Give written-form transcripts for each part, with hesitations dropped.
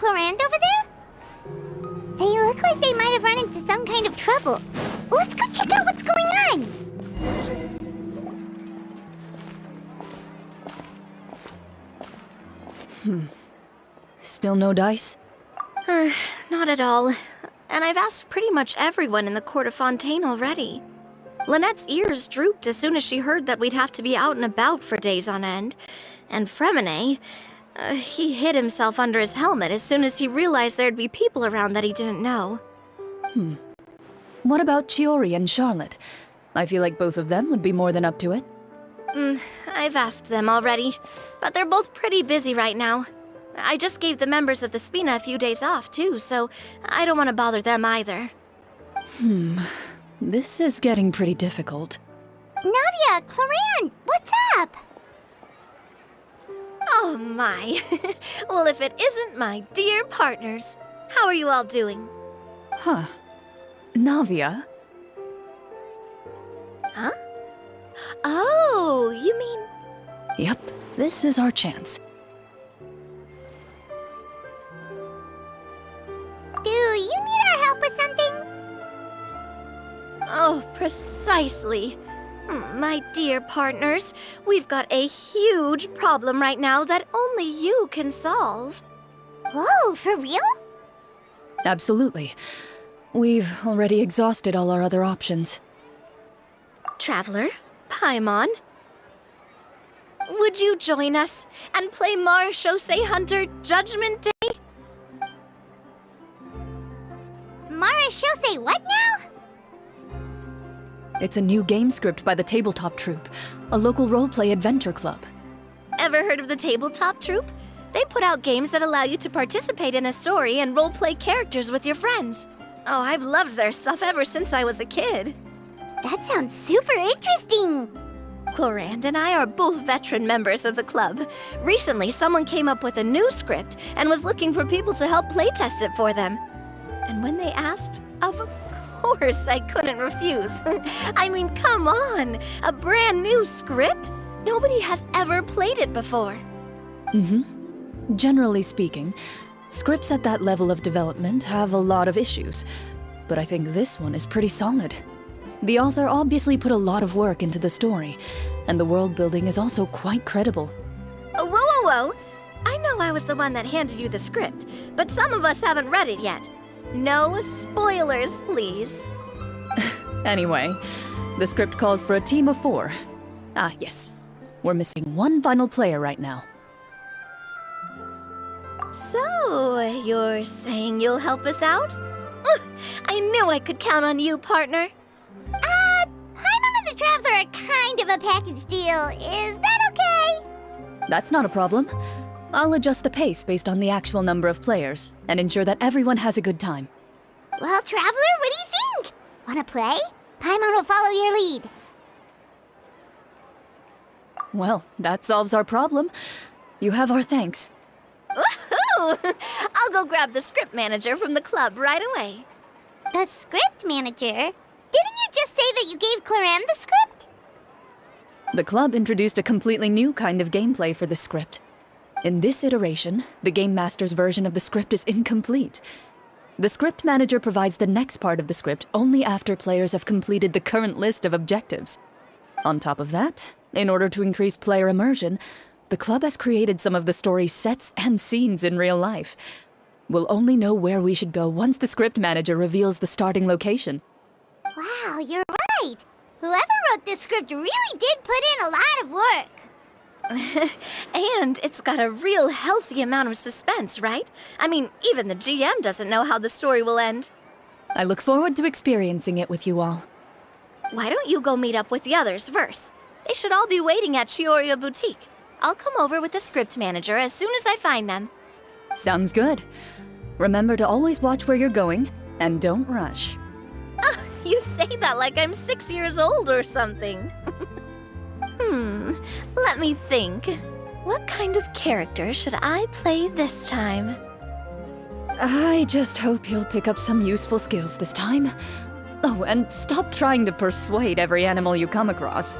Clorinde over there? They look like they might have run into some kind of trouble. Let's go check out what's going on! Still no dice? Not at all. And I've asked pretty much everyone in the court of Fontaine already. Lynette's ears drooped as soon as she heard that we'd have to be out and about for days on end. And Fremine, he hid himself under his helmet as soon as he realized there'd be people around that he didn't know. What about Chiori and Charlotte? I feel like both of them would be more than up to it. I've asked them already, but they're both pretty busy right now. I just gave the members of the Spina a few days off, too, so I don't want to bother them either. This is getting pretty difficult. Navia, Clorinde, what's up? Oh my. Well, if it isn't my dear partners. How are you all doing? Huh. Navia? Huh? Oh, you mean... Yep, this is our chance. Do you need our help with something? Oh, precisely. My dear partners, we've got a huge problem right now that only you can solve. Whoa, for real? Absolutely. We've already exhausted all our other options. Traveler, Paimon, would you join us and play Marechaussee Hunter Judgment Day? Marechaussee what now? It's a new game script by the Tabletop Troupe, a local roleplay adventure club. Ever heard of the Tabletop Troupe? They put out games that allow you to participate in a story and roleplay characters with your friends. Oh, I've loved their stuff ever since I was a kid. That sounds super interesting. Clorinde and I are both veteran members of the club. Recently, someone came up with a new script and was looking for people to help playtest it for them. And when they asked, of course I couldn't refuse. I mean, come on! A brand new script? Nobody has ever played it before. Generally speaking, scripts at that level of development have a lot of issues, but I think this one is pretty solid. The author obviously put a lot of work into the story, and the world building is also quite credible. Whoa! I know I was the one that handed you the script, but some of us haven't read it yet. No spoilers, please. Anyway, the script calls for a team of 4. Ah, yes. We're missing one final player right now. So, you're saying you'll help us out? I knew I could count on you, partner. Paimon and the Traveler are kind of a package deal. Is that okay? That's not a problem. I'll adjust the pace based on the actual number of players, and ensure that everyone has a good time. Well, Traveler, what do you think? Wanna play? Paimon will follow your lead. Well, that solves our problem. You have our thanks. Woohoo! I'll go grab the script manager from the club right away. The script manager? Didn't you just say that you gave Clorinde the script? The club introduced a completely new kind of gameplay for the script. In this iteration, the Game Master's version of the script is incomplete. The script manager provides the next part of the script only after players have completed the current list of objectives. On top of that, in order to increase player immersion, the club has created some of the story's sets and scenes in real life. We'll only know where we should go once the script manager reveals the starting location. Wow, you're right. Whoever wrote this script really did put in a lot of work. And it's got a real healthy amount of suspense, right? I mean, even the GM doesn't know how the story will end. I look forward to experiencing it with you all. Why don't you go meet up with the others first? They should all be waiting at Chioria Boutique. I'll come over with the script manager as soon as I find them. Sounds good. Remember to always watch where you're going, and don't rush. Oh, you say that like I'm 6 years old or something. Let me think. What kind of character should I play this time? I just hope you'll pick up some useful skills this time. Oh, and stop trying to persuade every animal you come across.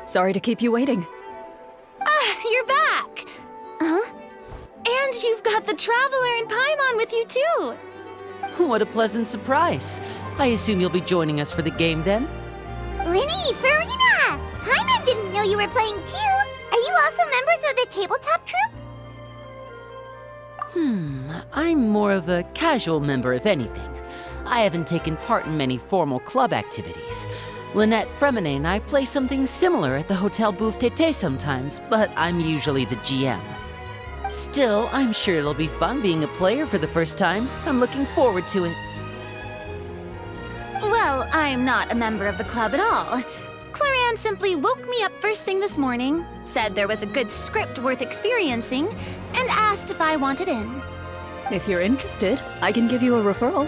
Sorry to keep you waiting. Ah, you're back! Huh? And you've got the Traveler and Paimon with you, too! What a pleasant surprise. I assume you'll be joining us for the game then? Linny, Farina! Paimon didn't know you were playing too! Are you also members of the tabletop troupe? I'm more of a casual member, if anything. I haven't taken part in many formal club activities. Lynette, Fremine, and I play something similar at the Hotel Bouffe Tété sometimes, but I'm usually the GM. Still, I'm sure it'll be fun being a player for the first time. I'm looking forward to it. Well, I'm not a member of the club at all. Clorinde simply woke me up first thing this morning, said there was a good script worth experiencing, and asked if I wanted in. If you're interested, I can give you a referral.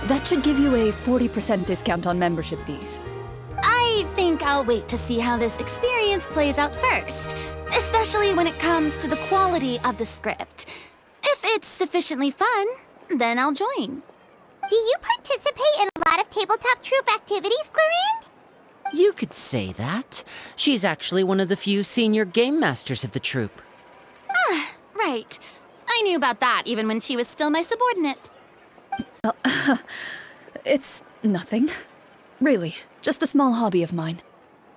That should give you a 40% discount on membership fees. I think I'll wait to see how this experience plays out first, especially when it comes to the quality of the script. If it's sufficiently fun, then I'll join. Do you participate in a lot of tabletop troupe activities, Clorinde? You could say that. She's actually one of the few senior game masters of the troupe. Right. I knew about that even when she was still my subordinate. It's nothing. Really, just a small hobby of mine.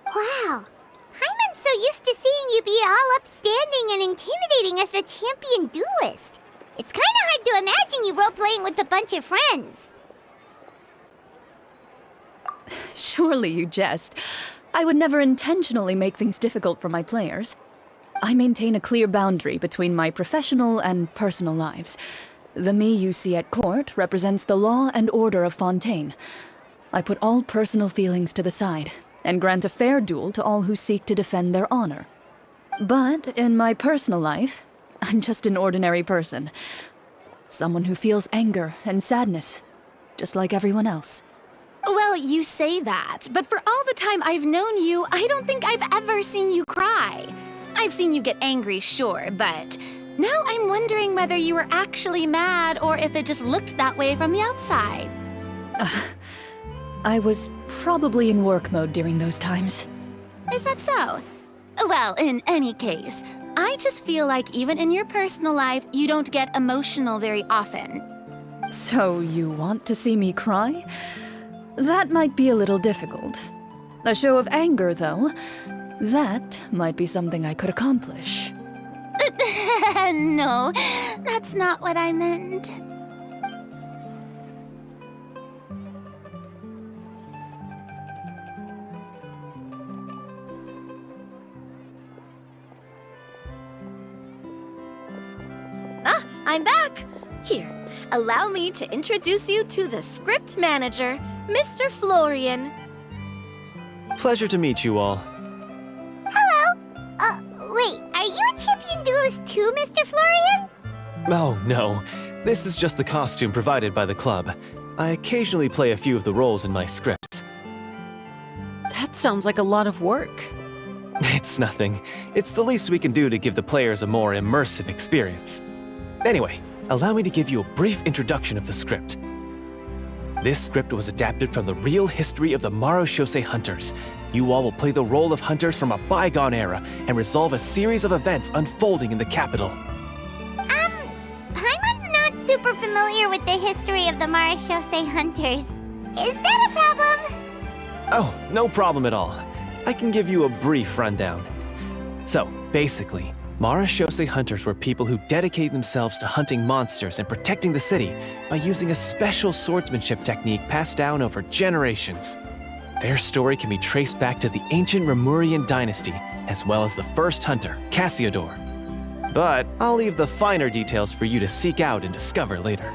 Wow. Paimon's so used to seeing you be all upstanding and intimidating as the champion duelist. It's kind of hard to imagine you role-playing with a bunch of friends. Surely you jest. I would never intentionally make things difficult for my players. I maintain a clear boundary between my professional and personal lives. The me you see at court represents the law and order of Fontaine. I put all personal feelings to the side and grant a fair duel to all who seek to defend their honor. But in my personal life, I'm just an ordinary person. Someone who feels anger and sadness, just like everyone else. Well, you say that, but for all the time I've known you, I don't think I've ever seen you cry. I've seen you get angry, sure, but now I'm wondering whether you were actually mad or if it just looked that way from the outside. I was probably in work mode during those times. Is that so? Well, in any case, I just feel like even in your personal life, you don't get emotional very often. So you want to see me cry? That might be a little difficult. A show of anger, though, that might be something I could accomplish. No, that's not what I meant. Ah, I'm back! Here, allow me to introduce you to the script manager, Mr. Florian. Pleasure to meet you all. Hello? Wait, are you a champion duelist too, Mr. Florian? Oh, no. This is just the costume provided by the club. I occasionally play a few of the roles in my scripts. That sounds like a lot of work. It's nothing. It's the least we can do to give the players a more immersive experience. Anyway, allow me to give you a brief introduction of the script. This script was adapted from the real history of the Marechaussee Hunters. You all will play the role of hunters from a bygone era and resolve a series of events unfolding in the capital. Paimon's not super familiar with the history of the Marechaussee Hunters. Is that a problem? Oh, no problem at all. I can give you a brief rundown. So, basically, Marechaussee Hunters were people who dedicated themselves to hunting monsters and protecting the city by using a special swordsmanship technique passed down over generations. Their story can be traced back to the ancient Remurian dynasty, as well as the first hunter, Cassiodor. But I'll leave the finer details for you to seek out and discover later.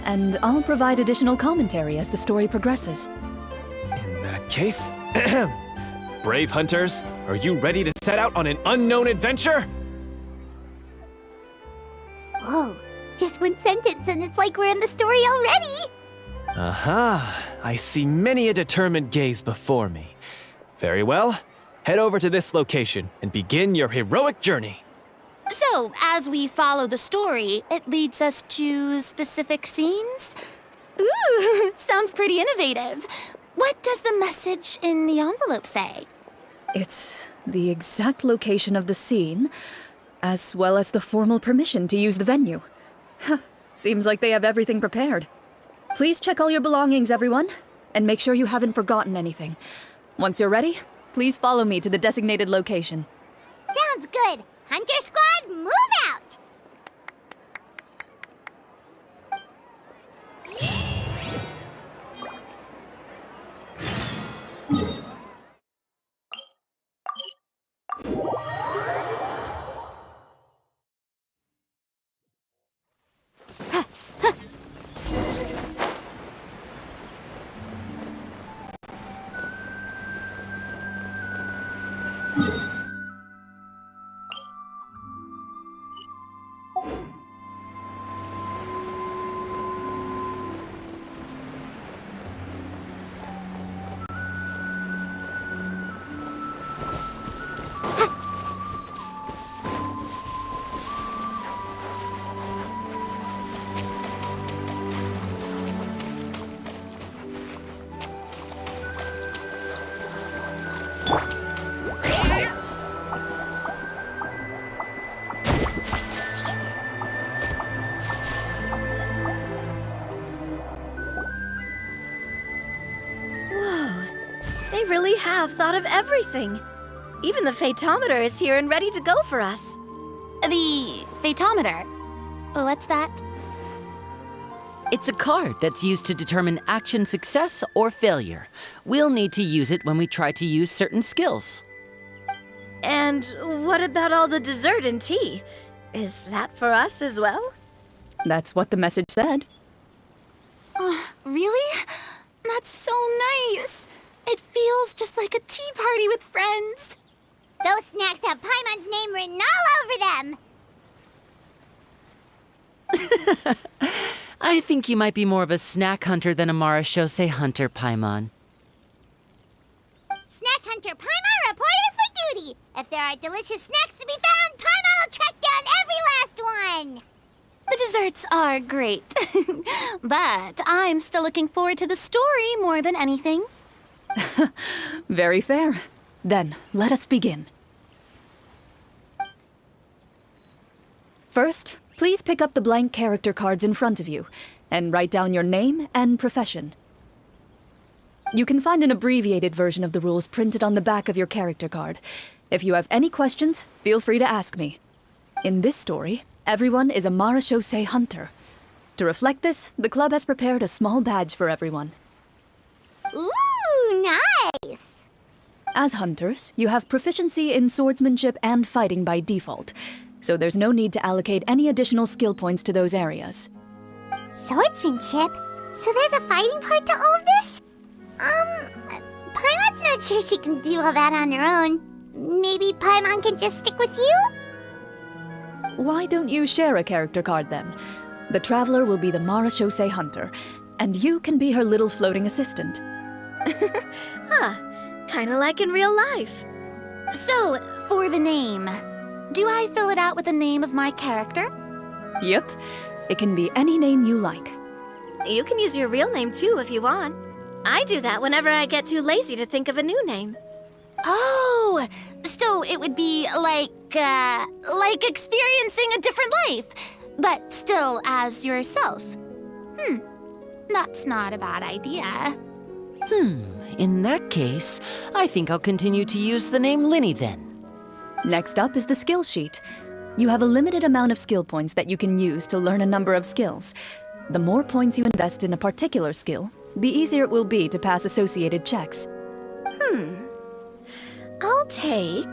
And I'll provide additional commentary as the story progresses. In that case, brave hunters, are you ready to set out on an unknown adventure? Whoa, just one sentence and it's like we're in the story already! Aha, I see many a determined gaze before me. Very well, head over to this location and begin your heroic journey. So, as we follow the story, it leads us to specific scenes? Ooh, sounds pretty innovative. What does the message in the envelope say? It's the exact location of the scene, as well as the formal permission to use the venue. Huh, seems like they have everything prepared. Please check all your belongings, everyone, and make sure you haven't forgotten anything. Once you're ready, please follow me to the designated location. Sounds good. Hunter Squad, move out! They really have thought of everything. Even the phaetometer is here and ready to go for us. The phaetometer? What's that? It's a card that's used to determine action success or failure. We'll need to use it when we try to use certain skills. And what about all the dessert and tea? Is that for us as well? That's what the message said. Really? That's so nice. It feels just like a tea party with friends. Those snacks have Paimon's name written all over them! I think you might be more of a snack hunter than a Marashose hunter, Paimon. Snack Hunter Paimon reported for duty! If there are delicious snacks to be found, Paimon will track down every last one! The desserts are great. But I'm still looking forward to the story more than anything. Very fair. Then, let us begin. First, please pick up the blank character cards in front of you, and write down your name and profession. You can find an abbreviated version of the rules printed on the back of your character card. If you have any questions, feel free to ask me. In this story, everyone is a Marashose hunter. To reflect this, the club has prepared a small badge for everyone. Ooh, nice! As hunters, you have proficiency in swordsmanship and fighting by default, so there's no need to allocate any additional skill points to those areas. Swordsmanship? So there's a fighting part to all of this? Paimon's not sure she can do all that on her own. Maybe Paimon can just stick with you? Why don't you share a character card then? The Traveler will be the Marashose hunter, and you can be her little floating assistant. Kinda like in real life. So, for the name, do I fill it out with the name of my character? Yep, it can be any name you like. You can use your real name too if you want. I do that whenever I get too lazy to think of a new name. Oh, so it would be like experiencing a different life, but still as yourself. That's not a bad idea. In that case, I think I'll continue to use the name Linny then. Next up is the skill sheet. You have a limited amount of skill points that you can use to learn a number of skills. The more points you invest in a particular skill, the easier it will be to pass associated checks. I'll take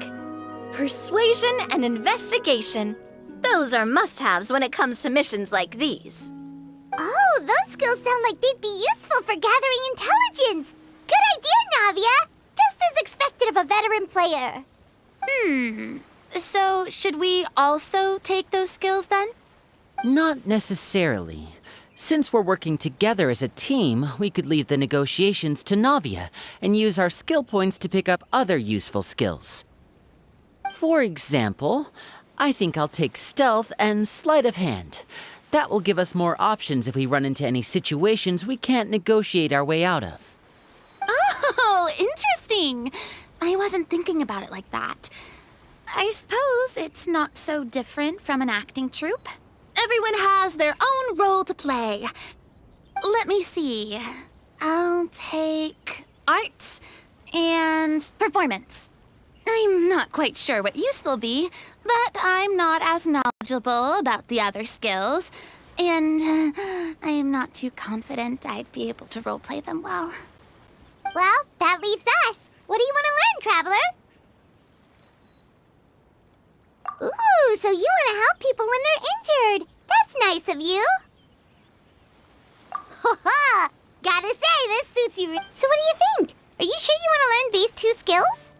Persuasion and Investigation. Those are must-haves when it comes to missions like these. Oh, those skills sound like they'd be useful for gathering intelligence! Good idea, Navia! Just as expected of a veteran player. So, should we also take those skills then? Not necessarily. Since we're working together as a team, we could leave the negotiations to Navia and use our skill points to pick up other useful skills. For example, I think I'll take Stealth and Sleight of Hand. That will give us more options if we run into any situations we can't negotiate our way out of. Oh, interesting. I wasn't thinking about it like that. I suppose it's not so different from an acting troupe. Everyone has their own role to play. Let me see. I'll take arts and performance. I'm not quite sure what use they'll be, but I'm not as knowledgeable about the other skills, and I'm not too confident I'd be able to roleplay them well. Well, that leaves us. What do you want to learn, Traveler? Ooh, so you want to help people when they're injured. That's nice of you. Ha! Gotta say, this suits you. So what do you think? Are you sure you want to learn these 2 skills?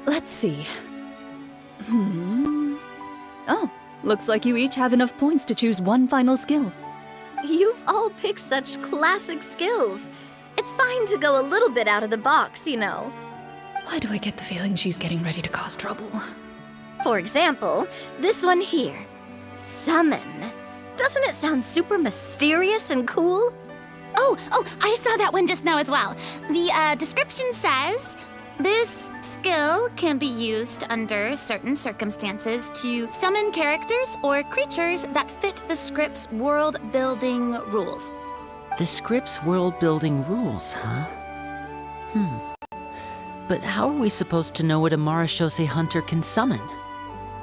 Let's see. Oh, looks like you each have enough points to choose one final skill. You've all picked such classic skills. It's fine to go a little bit out of the box, you know. Why do I get the feeling she's getting ready to cause trouble? For example, this one here. Summon. Doesn't it sound super mysterious and cool? Oh, I saw that one just now as well. The description says, this skill can be used under certain circumstances to summon characters or creatures that fit the script's world-building rules. The script's world-building rules, huh? But how are we supposed to know what a Marashose hunter can summon?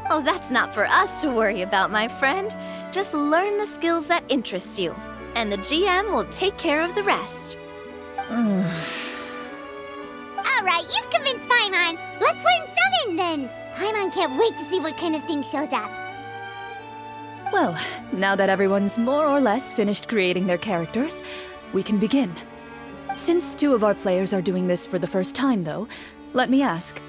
Oh, that's not for us to worry about, my friend. Just learn the skills that interest you, and the GM will take care of the rest. All right, you've convinced Paimon. Let's learn Summon, then. Paimon can't wait to see what kind of thing shows up. Well, now that everyone's more or less finished creating their characters, we can begin. Since 2 of our players are doing this for the first time, though, let me ask.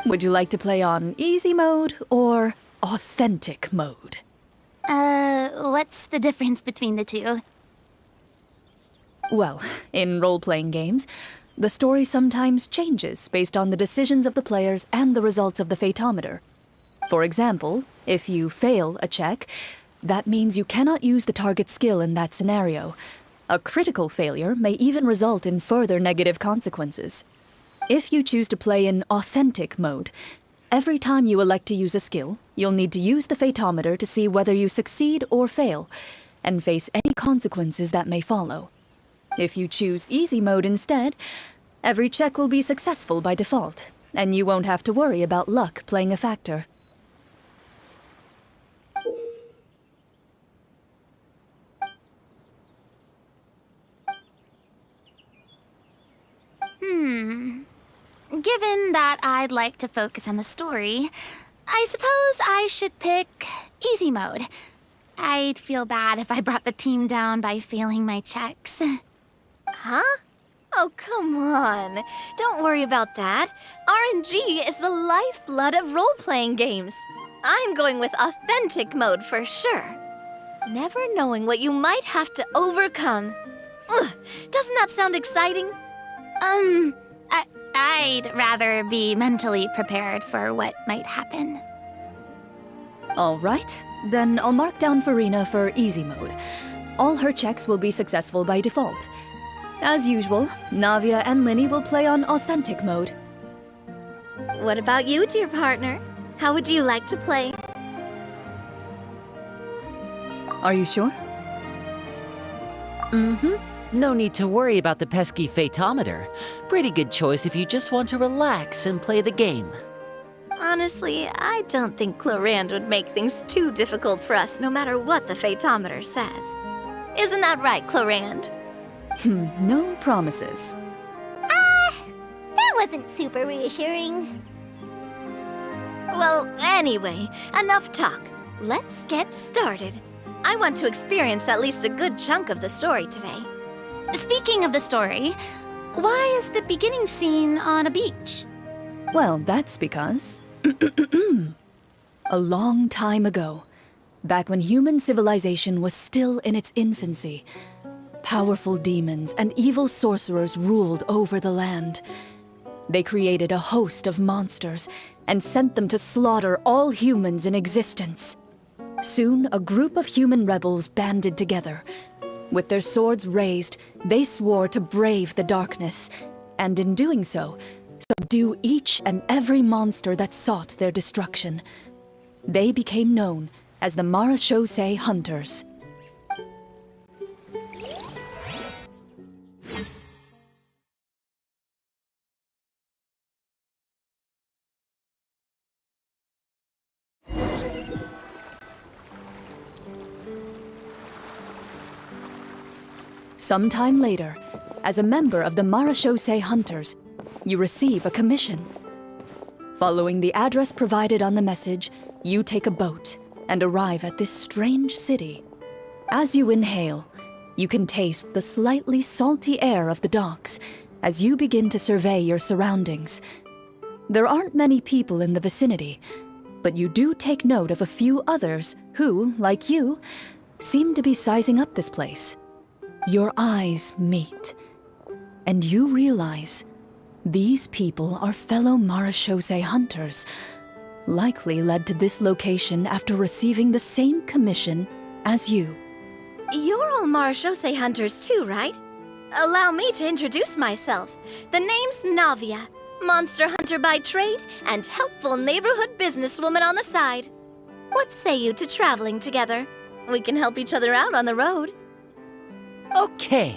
Would you like to play on easy mode or authentic mode? What's the difference between the 2? Well, in role-playing games, the story sometimes changes based on the decisions of the players and the results of the Fatometer. For example, if you fail a check, that means you cannot use the target skill in that scenario. A critical failure may even result in further negative consequences. If you choose to play in authentic mode, every time you elect to use a skill, you'll need to use the Fatometer to see whether you succeed or fail, and face any consequences that may follow. If you choose easy mode instead, every check will be successful by default, and you won't have to worry about luck playing a factor. Given that I'd like to focus on the story, I suppose I should pick easy mode. I'd feel bad if I brought the team down by failing my checks. Huh? Oh, come on. Don't worry about that. RNG is the lifeblood of role-playing games. I'm going with authentic mode for sure. Never knowing what you might have to overcome. Ugh, doesn't that sound exciting? I'd rather be mentally prepared for what might happen. All right, then I'll mark down Farina for easy mode. All her checks will be successful by default. As usual, Navia and Linny will play on authentic mode. What about you, dear partner? How would you like to play? Are you sure? No need to worry about the pesky Fatometer. Pretty good choice if you just want to relax and play the game. Honestly, I don't think Clorinde would make things too difficult for us no matter what the Fatometer says. Isn't that right, Clorinde? No promises. That wasn't super reassuring. Well, anyway, enough talk. Let's get started. I want to experience at least a good chunk of the story today. Speaking of the story, why is the beginning scene on a beach? Well, that's because... a long time ago, back when human civilization was still in its infancy, powerful demons and evil sorcerers ruled over the land. They created a host of monsters and sent them to slaughter all humans in existence. Soon, a group of human rebels banded together. With their swords raised, they swore to brave the darkness, and in doing so, subdue each and every monster that sought their destruction. They became known as the Marashosei Hunters. Sometime later, as a member of the Marashosei Hunters, you receive a commission. Following the address provided on the message, you take a boat and arrive at this strange city. As you inhale, you can taste the slightly salty air of the docks as you begin to survey your surroundings. There aren't many people in the vicinity, but you do take note of a few others who, like you, seem to be sizing up this place. Your eyes meet, and you realize these people are fellow Marashosei hunters, likely led to this location after receiving the same commission as you. You're all Marashosei hunters too, right? Allow me to introduce myself. The name's Navia, monster hunter by trade and helpful neighborhood businesswoman on the side. What say you to traveling together? We can help each other out on the road. Okay,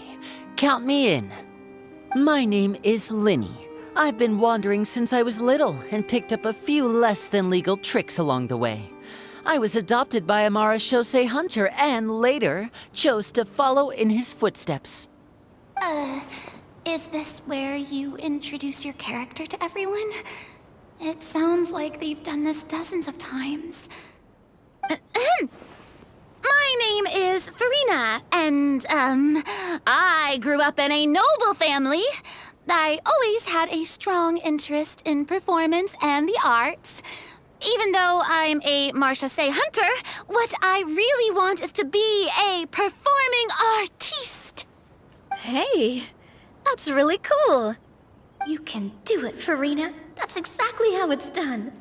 count me in. My name is Linny. I've been wandering since I was little and picked up a few less than legal tricks along the way. I was adopted by a Marashosei hunter and later chose to follow in his footsteps. Is this where you introduce your character to everyone? It sounds like they've done this dozens of times. My name is Farina, and, I grew up in a noble family. I always had a strong interest in performance and the arts. Even though I'm a Marashosei hunter, what I really want is to be a performing artiste. Hey, that's really cool. You can do it, Farina. That's exactly how it's done.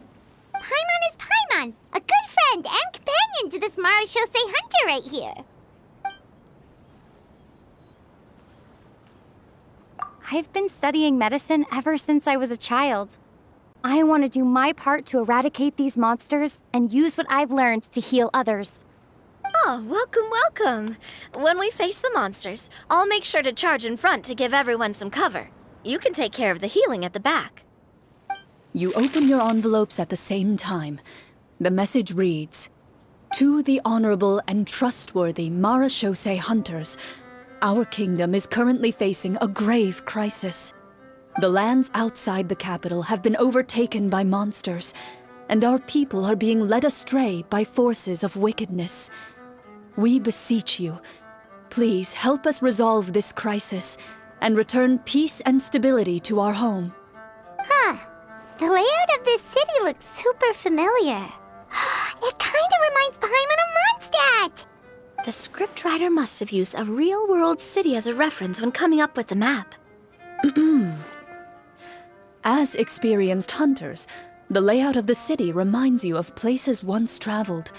Paimon is Paimon, a good friend and companion to this Marashosei hunter right here. I've been studying medicine ever since I was a child. I want to do my part to eradicate these monsters and use what I've learned to heal others. Oh, welcome, welcome. When we face the monsters, I'll make sure to charge in front to give everyone some cover. You can take care of the healing at the back. You open your envelopes at the same time. The message reads, "To the honorable and trustworthy Marashosei hunters, our kingdom is currently facing a grave crisis. The lands outside the capital have been overtaken by monsters, and our people are being led astray by forces of wickedness. We beseech you, please help us resolve this crisis and return peace and stability to our home." Huh. The layout of this city looks super familiar. It kinda reminds Paimon of Mondstadt! The scriptwriter must have used a real-world city as a reference when coming up with the map. As experienced hunters, the layout of the city reminds you of places once traveled.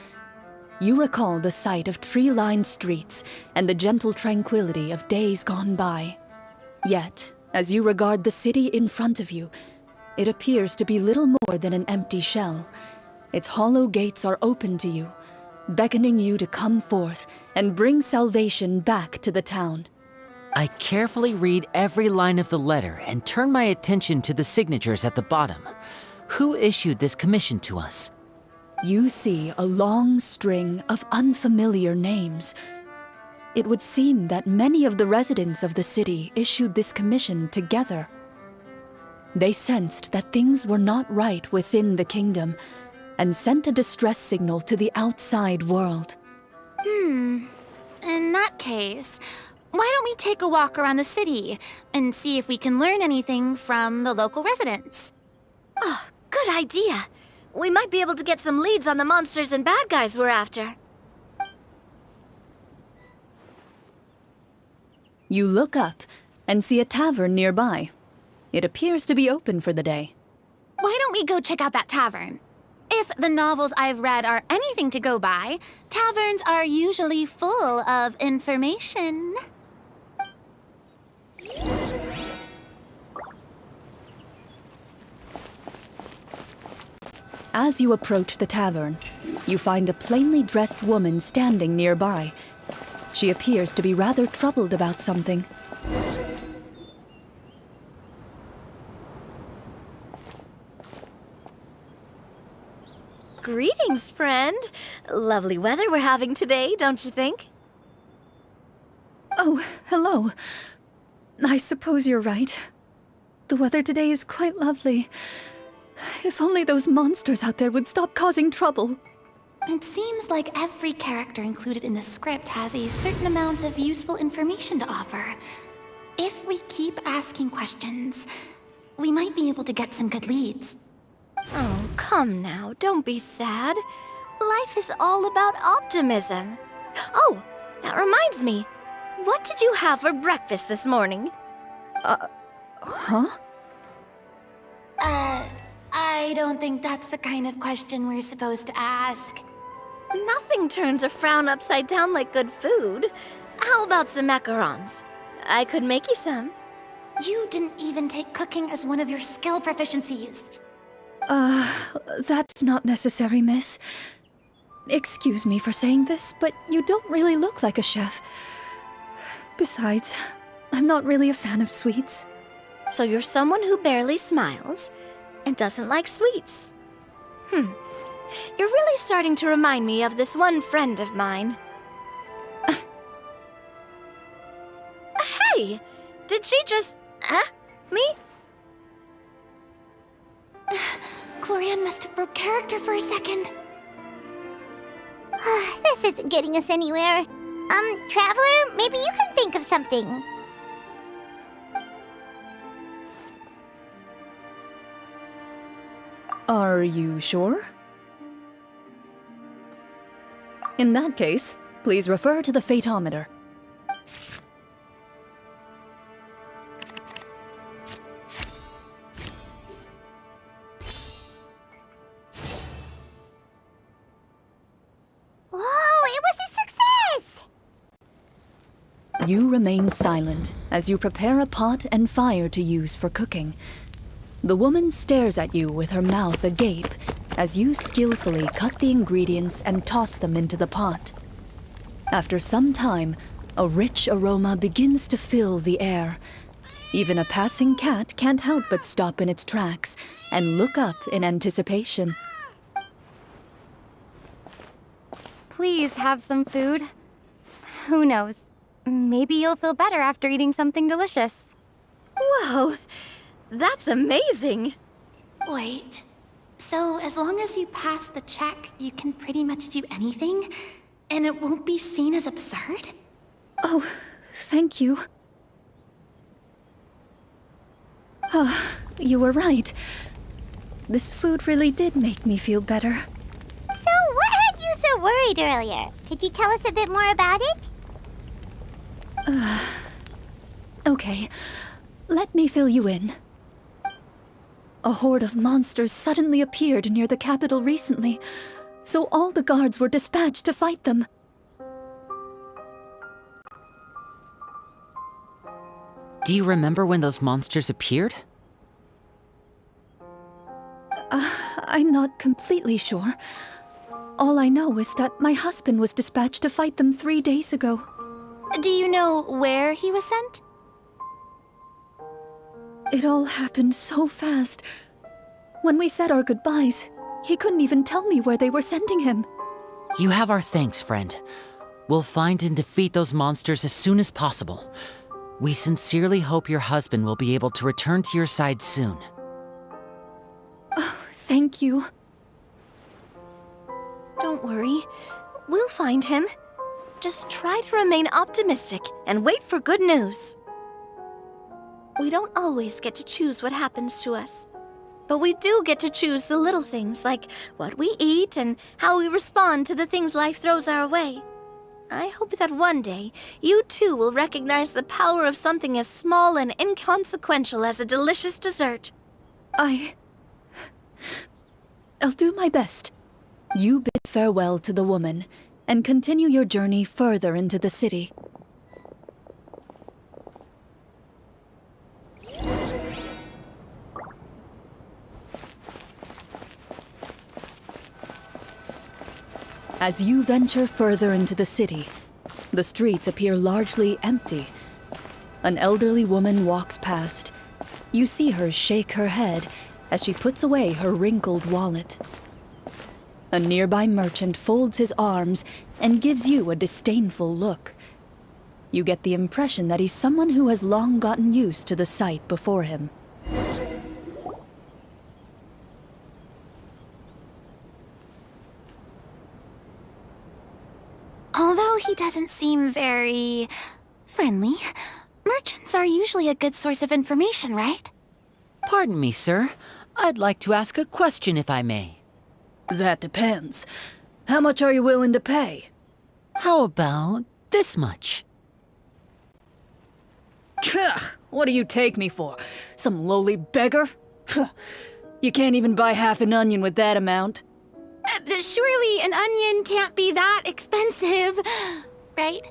You recall the sight of tree-lined streets and the gentle tranquility of days gone by. Yet, as you regard the city in front of you, it appears to be little more than an empty shell. Its hollow gates are open to you, beckoning you to come forth and bring salvation back to the town. I carefully read every line of the letter and turn my attention to the signatures at the bottom. Who issued this commission to us? You see a long string of unfamiliar names. It would seem that many of the residents of the city issued this commission together. They sensed that things were not right within the kingdom and sent a distress signal to the outside world. In that case, why don't we take a walk around the city and see if we can learn anything from the local residents? Oh, good idea. We might be able to get some leads on the monsters and bad guys we're after. You look up and see a tavern nearby. It appears to be open for the day. Why don't we go check out that tavern? If the novels I've read are anything to go by, taverns are usually full of information. As you approach the tavern, you find a plainly dressed woman standing nearby. She appears to be rather troubled about something. Greetings, friend. Lovely weather we're having today, don't you think? Oh, hello. I suppose you're right. The weather today is quite lovely. If only those monsters out there would stop causing trouble. It seems like every character included in the script has a certain amount of useful information to offer. If we keep asking questions, we might be able to get some good leads. Oh, come now, don't be sad. Life is all about optimism. Oh, that reminds me. What did you have for breakfast this morning? Huh? I don't think that's the kind of question we're supposed to ask. Nothing turns a frown upside down like good food. How about some macarons? I could make you some. You didn't even take cooking as one of your skill proficiencies. That's not necessary, miss. Excuse me for saying this, but you don't really look like a chef. Besides, I'm not really a fan of sweets. So you're someone who barely smiles and doesn't like sweets. You're really starting to remind me of this one friend of mine. Hey! Did she just... me? Clorinde must have broke character for a second. This isn't getting us anywhere. Traveler, maybe you can think of something. Are you sure? In that case, please refer to the fatometer. Whoa, it was a success! You remain silent as you prepare a pot and fire to use for cooking. The woman stares at you with her mouth agape as you skillfully cut the ingredients and toss them into the pot. After some time, a rich aroma begins to fill the air. Even a passing cat can't help but stop in its tracks and look up in anticipation. Please have some food. Who knows? Maybe you'll feel better after eating something delicious. Whoa, that's amazing. Wait. So as long as you pass the check, you can pretty much do anything? And it won't be seen as absurd? Oh, thank you. You were right. This food really did make me feel better. So, what had you so worried earlier? Could you tell us a bit more about it? Okay, let me fill you in. A horde of monsters suddenly appeared near the capital recently, so all the guards were dispatched to fight them. Do you remember when those monsters appeared? I'm not completely sure. All I know is that my husband was dispatched to fight them 3 days ago. Do you know where he was sent? It all happened so fast. When we said our goodbyes, he couldn't even tell me where they were sending him. You have our thanks, friend. We'll find and defeat those monsters as soon as possible. We sincerely hope your husband will be able to return to your side soon. Oh, thank you. Don't worry. We'll find him. Just try to remain optimistic and wait for good news. We don't always get to choose what happens to us. But we do get to choose the little things like what we eat and how we respond to the things life throws our way. I hope that one day, you too will recognize the power of something as small and inconsequential as a delicious dessert. I'll do my best. You bid farewell to the woman, and continue your journey further into the city. As you venture further into the city, the streets appear largely empty. An elderly woman walks past. You see her shake her head as she puts away her wrinkled wallet. A nearby merchant folds his arms and gives you a disdainful look. You get the impression that he's someone who has long gotten used to the sight before him. Although he doesn't seem very friendly, merchants are usually a good source of information, right? Pardon me, sir. I'd like to ask a question if I may. That depends. How much are you willing to pay? How about this much? What do you take me for? Some lowly beggar? You can't even buy half an onion with that amount. Surely an onion can't be that expensive, right?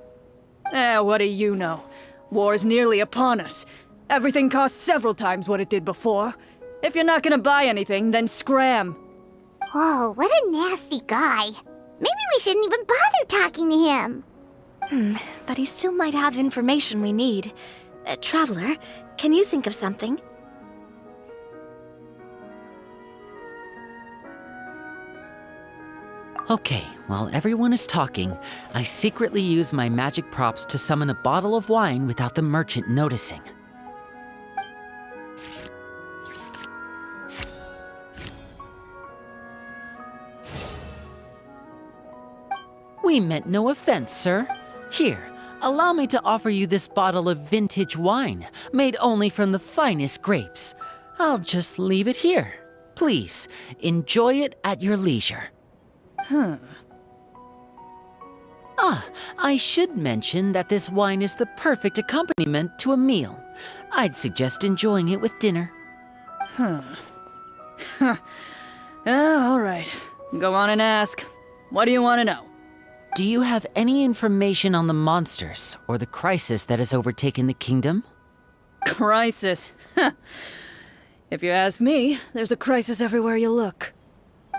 What do you know? War's nearly upon us. Everything costs several times what it did before. If you're not gonna buy anything, then scram. Whoa, what a nasty guy. Maybe we shouldn't even bother talking to him. But he still might have information we need. Traveler, can you think of something? Okay, while everyone is talking, I secretly use my magic props to summon a bottle of wine without the merchant noticing. We meant no offense, sir. Here, allow me to offer you this bottle of vintage wine, made only from the finest grapes. I'll just leave it here. Please, enjoy it at your leisure. I should mention that this wine is the perfect accompaniment to a meal. I'd suggest enjoying it with dinner. All right. Go on and ask. What do you want to know? Do you have any information on the monsters or the crisis that has overtaken the kingdom? Crisis? If you ask me, there's a crisis everywhere you look.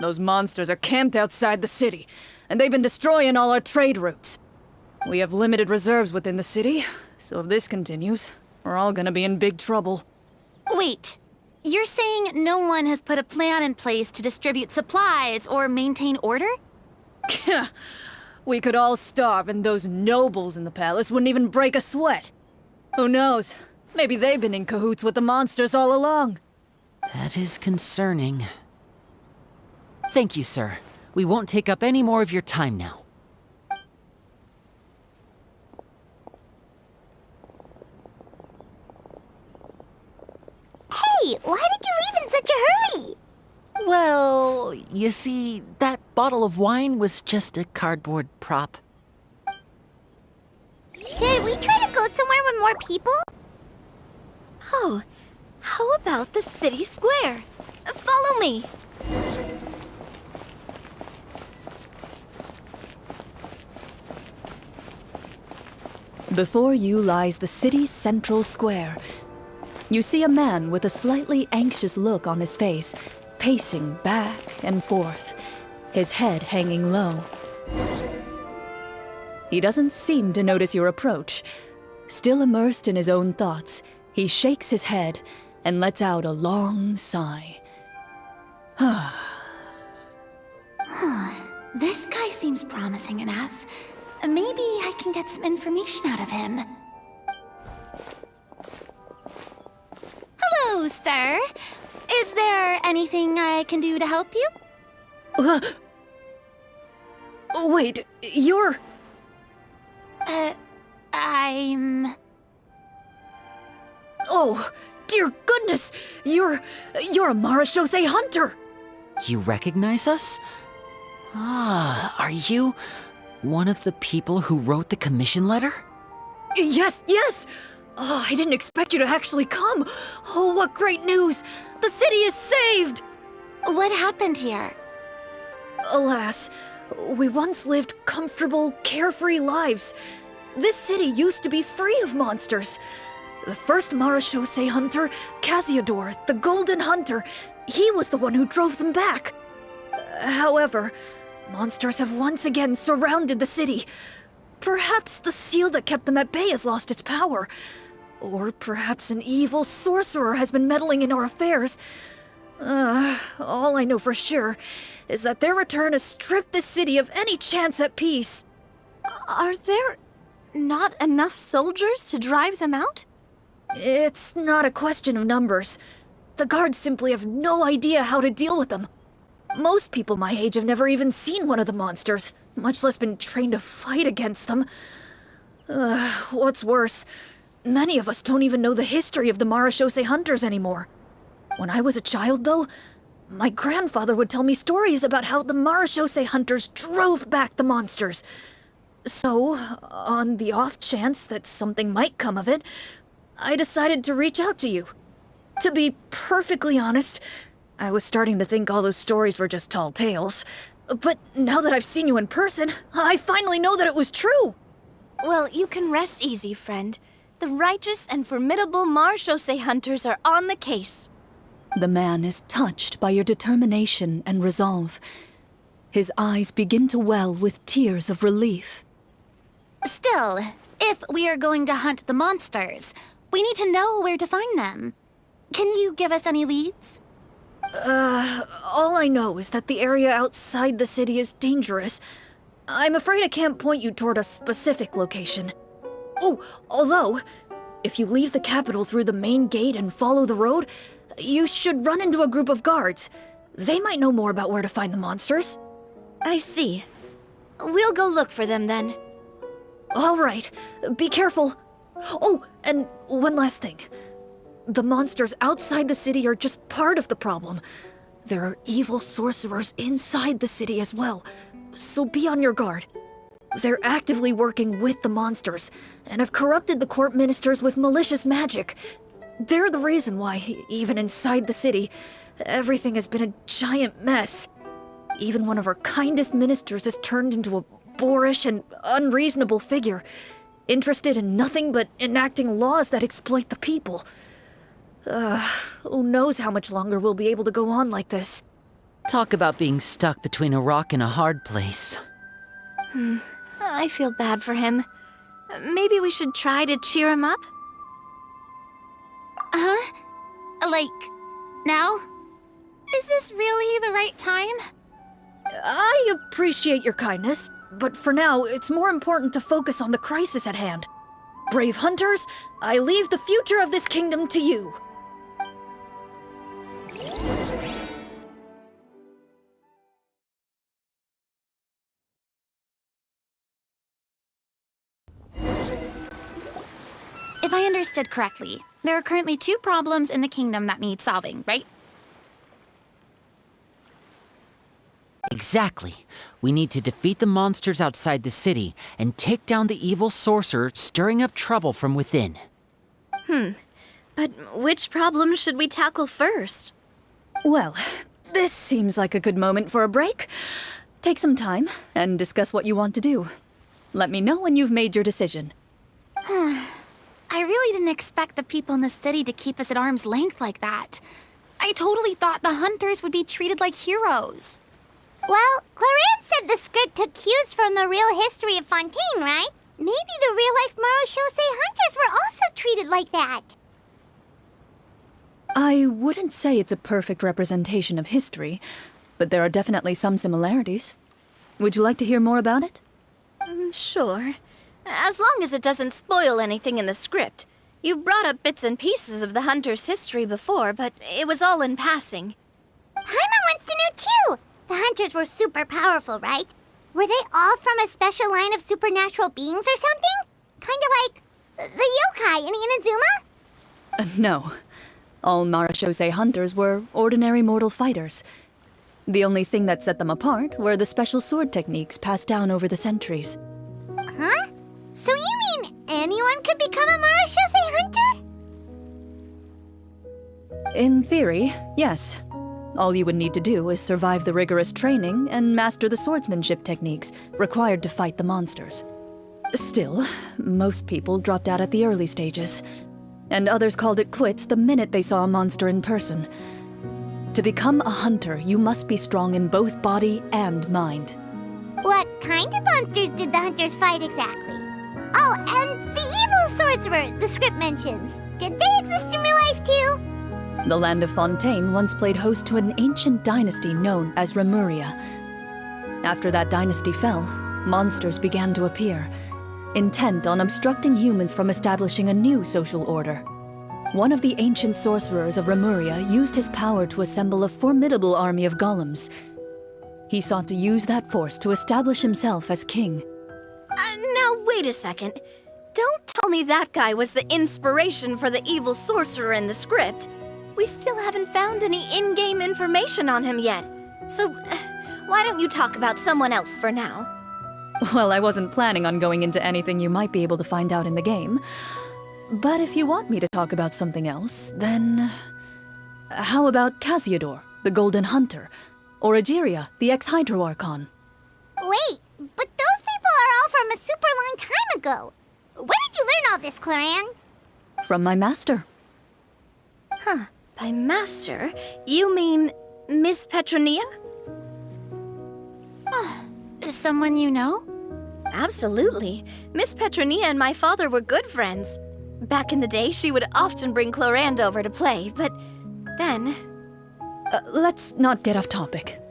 Those monsters are camped outside the city, and they've been destroying all our trade routes. We have limited reserves within the city, so if this continues, we're all gonna be in big trouble. Wait, you're saying no one has put a plan in place to distribute supplies or maintain order? We could all starve, and those nobles in the palace wouldn't even break a sweat. Who knows? Maybe they've been in cahoots with the monsters all along. That is concerning. Thank you, sir. We won't take up any more of your time now. Hey, why did you leave in such a hurry? Well, you see, that bottle of wine was just a cardboard prop. Should we try to go somewhere with more people? Oh, how about the city square? Follow me. Before you lies the city's central square. You see a man with a slightly anxious look on his face, pacing back and forth, his head hanging low. He doesn't seem to notice your approach. Still immersed in his own thoughts, he shakes his head and lets out a long sigh. This guy seems promising enough. Maybe I can get some information out of him. Hello, sir. Is there anything I can do to help you? Wait, you're... I'm... Oh, dear goodness! You're a Marashose hunter! You recognize us? Are you one of the people who wrote the commission letter? Yes! Oh, I didn't expect you to actually come! Oh, what great news! The city is saved! What happened here? Alas, we once lived comfortable, carefree lives. This city used to be free of monsters. The first Marachose hunter, Casiodor, the Golden Hunter, he was the one who drove them back. However, monsters have once again surrounded the city. Perhaps the seal that kept them at bay has lost its power. Or perhaps an evil sorcerer has been meddling in our affairs. All I know for sure is that their return has stripped the city of any chance at peace. Are there not enough soldiers to drive them out? It's not a question of numbers. The guards simply have no idea how to deal with them. Most people my age have never even seen one of the monsters, much less been trained to fight against them. What's worse, many of us don't even know the history of the Marachose hunters anymore. When I was a child, though, my grandfather would tell me stories about how the Marachose hunters drove back the monsters. So, on the off chance that something might come of it, I decided to reach out to you. To be perfectly honest, I was starting to think all those stories were just tall tales. But now that I've seen you in person, I finally know that it was true! Well, you can rest easy, friend. The righteous and formidable Marachose hunters are on the case. The man is touched by your determination and resolve. His eyes begin to well with tears of relief. Still, if we are going to hunt the monsters, we need to know where to find them. Can you give us any leads? All I know is that the area outside the city is dangerous. I'm afraid I can't point you toward a specific location. Oh, although, if you leave the capital through the main gate and follow the road, you should run into a group of guards. They might know more about where to find the monsters. I see. We'll go look for them then. All right, be careful. Oh, and one last thing. The monsters outside the city are just part of the problem. There are evil sorcerers inside the city as well, so be on your guard. They're actively working with the monsters, and have corrupted the court ministers with malicious magic. They're the reason why, even inside the city, everything has been a giant mess. Even one of our kindest ministers has turned into a boorish and unreasonable figure, interested in nothing but enacting laws that exploit the people. Who knows how much longer we'll be able to go on like this. Talk about being stuck between a rock and a hard place. I feel bad for him. Maybe we should try to cheer him up? Huh? Like, now? Is this really the right time? I appreciate your kindness, but for now, it's more important to focus on the crisis at hand. Brave hunters, I leave the future of this kingdom to you. If I understood correctly, there are currently 2 problems in the kingdom that need solving, right? Exactly. We need to defeat the monsters outside the city and take down the evil sorcerer stirring up trouble from within. But which problem should we tackle first? Well, this seems like a good moment for a break. Take some time and discuss what you want to do. Let me know when you've made your decision. I really didn't expect the people in the city to keep us at arm's length like that. I totally thought the hunters would be treated like heroes. Well, Clorinde said the script took cues from the real history of Fontaine, right? Maybe the real-life Marachose hunters were also treated like that. I wouldn't say it's a perfect representation of history, but there are definitely some similarities. Would you like to hear more about it? Sure. As long as it doesn't spoil anything in the script. You brought up bits and pieces of the hunter's history before, but it was all in passing. Paimon wants to know too! The hunters were super powerful, right? Were they all from a special line of supernatural beings or something? Kind of like the yokai in Inazuma? No. All Marachose hunters were ordinary mortal fighters. The only thing that set them apart were the special sword techniques passed down over the centuries. Huh? So you mean anyone could become a Marachose hunter? In theory, yes. All you would need to do is survive the rigorous training and master the swordsmanship techniques required to fight the monsters. Still, most people dropped out at the early stages, and others called it quits the minute they saw a monster in person. To become a hunter, you must be strong in both body and mind. What kind of monsters did the hunters fight exactly? Oh, and the evil sorcerer the script mentions. Did they exist in real life too? The land of Fontaine once played host to an ancient dynasty known as Remuria. After that dynasty fell, monsters began to appear, intent on obstructing humans from establishing a new social order. One of the ancient sorcerers of Remuria used his power to assemble a formidable army of golems. He sought to use that force to establish himself as king. Now, wait a second. Don't tell me that guy was the inspiration for the evil sorcerer in the script. We still haven't found any in-game information on him yet. So, why don't you talk about someone else for now? Well, I wasn't planning on going into anything you might be able to find out in the game. But if you want me to talk about something else, then... How about Casiodor, the Golden Hunter? Or Egeria, the ex-Hydro Archon? Wait, but those people are all from a super long time ago. Where did you learn all this, Clorinde? From my master. Huh. By master, you mean Miss Petronia? Is someone you know? Absolutely. Miss Petronia and my father were good friends. Back in the day, she would often bring Clorinde over to play, but then... Let's not get off topic.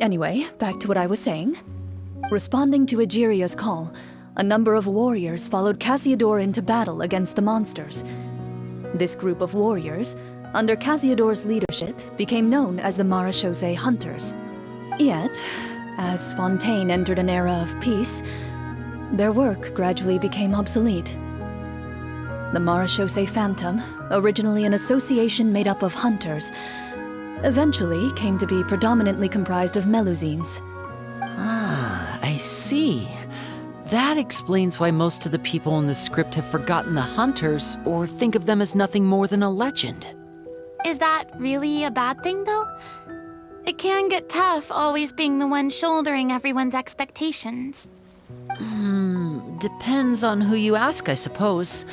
Anyway, back to what I was saying. Responding to Egeria's call, a number of warriors followed Casiodor into battle against the monsters. This group of warriors, under Casiodor's leadership, became known as the Marechaussee Hunters. Yet, as Fontaine entered an era of peace, their work gradually became obsolete. The Marechaussee Phantom, originally an association made up of hunters, eventually came to be predominantly comprised of Melusines. Ah, I see. That explains why most of the people in the script have forgotten the hunters or think of them as nothing more than a legend. Is that really a bad thing, though? It can get tough always being the one shouldering everyone's expectations. Depends on who you ask, I suppose.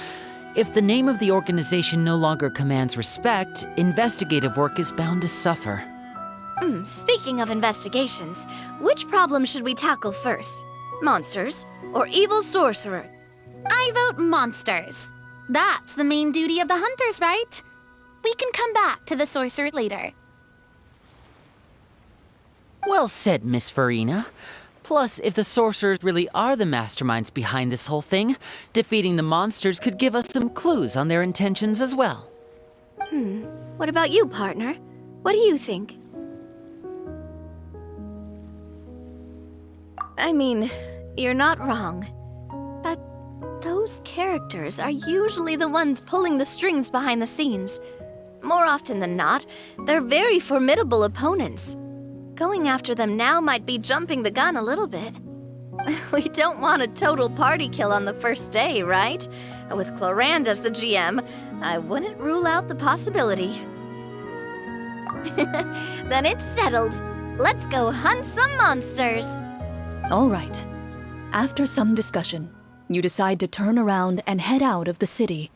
If the name of the organization no longer commands respect, investigative work is bound to suffer. Speaking of investigations, which problem should we tackle first? Monsters or evil sorcerer? I vote monsters. That's the main duty of the hunters, right? We can come back to the sorcerer later. Well said, Miss Farina. Plus, if the sorcerers really are the masterminds behind this whole thing, defeating the monsters could give us some clues on their intentions as well. What about you, partner? What do you think? I mean, you're not wrong. But those characters are usually the ones pulling the strings behind the scenes. More often than not, they're very formidable opponents. Going after them now might be jumping the gun a little bit. We don't want a total party kill on the first day, right? With Clorinde as the GM, I wouldn't rule out the possibility. Then it's settled. Let's go hunt some monsters. All right. After some discussion, you decide to turn around and head out of the city.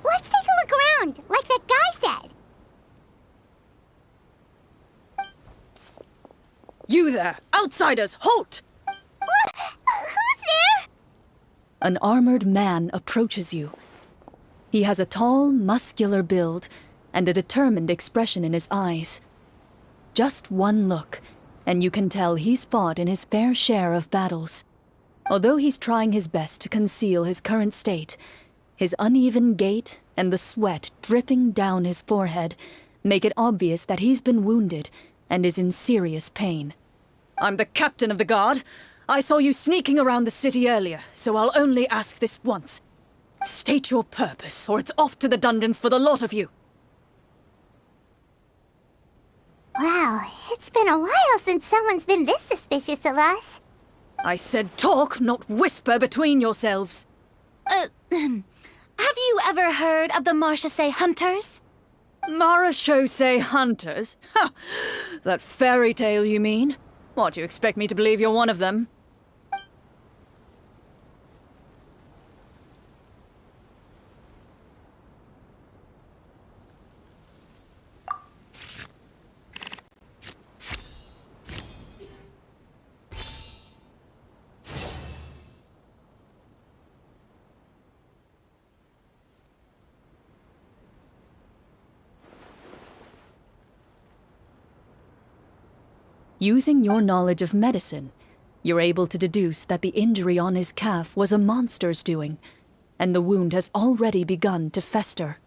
Let's take a look around, like that guy said. You there! Outsiders, halt! Who's there? An armored man approaches you. He has a tall, muscular build and a determined expression in his eyes. Just one look, and you can tell he's fought in his fair share of battles. Although he's trying his best to conceal his current state, his uneven gait and the sweat dripping down his forehead make it obvious that he's been wounded and is in serious pain. I'm the captain of the guard. I saw you sneaking around the city earlier, so I'll only ask this once. State your purpose, or it's off to the dungeons for the lot of you. Wow, it's been a while since someone's been this suspicious of us. I said talk, not whisper between yourselves. Have you ever heard of the Marchese Hunters? Marachose hunters? Ha! That fairy tale, you mean? What, you expect me to believe you're one of them? Using your knowledge of medicine, you're able to deduce that the injury on his calf was a monster's doing, and the wound has already begun to fester.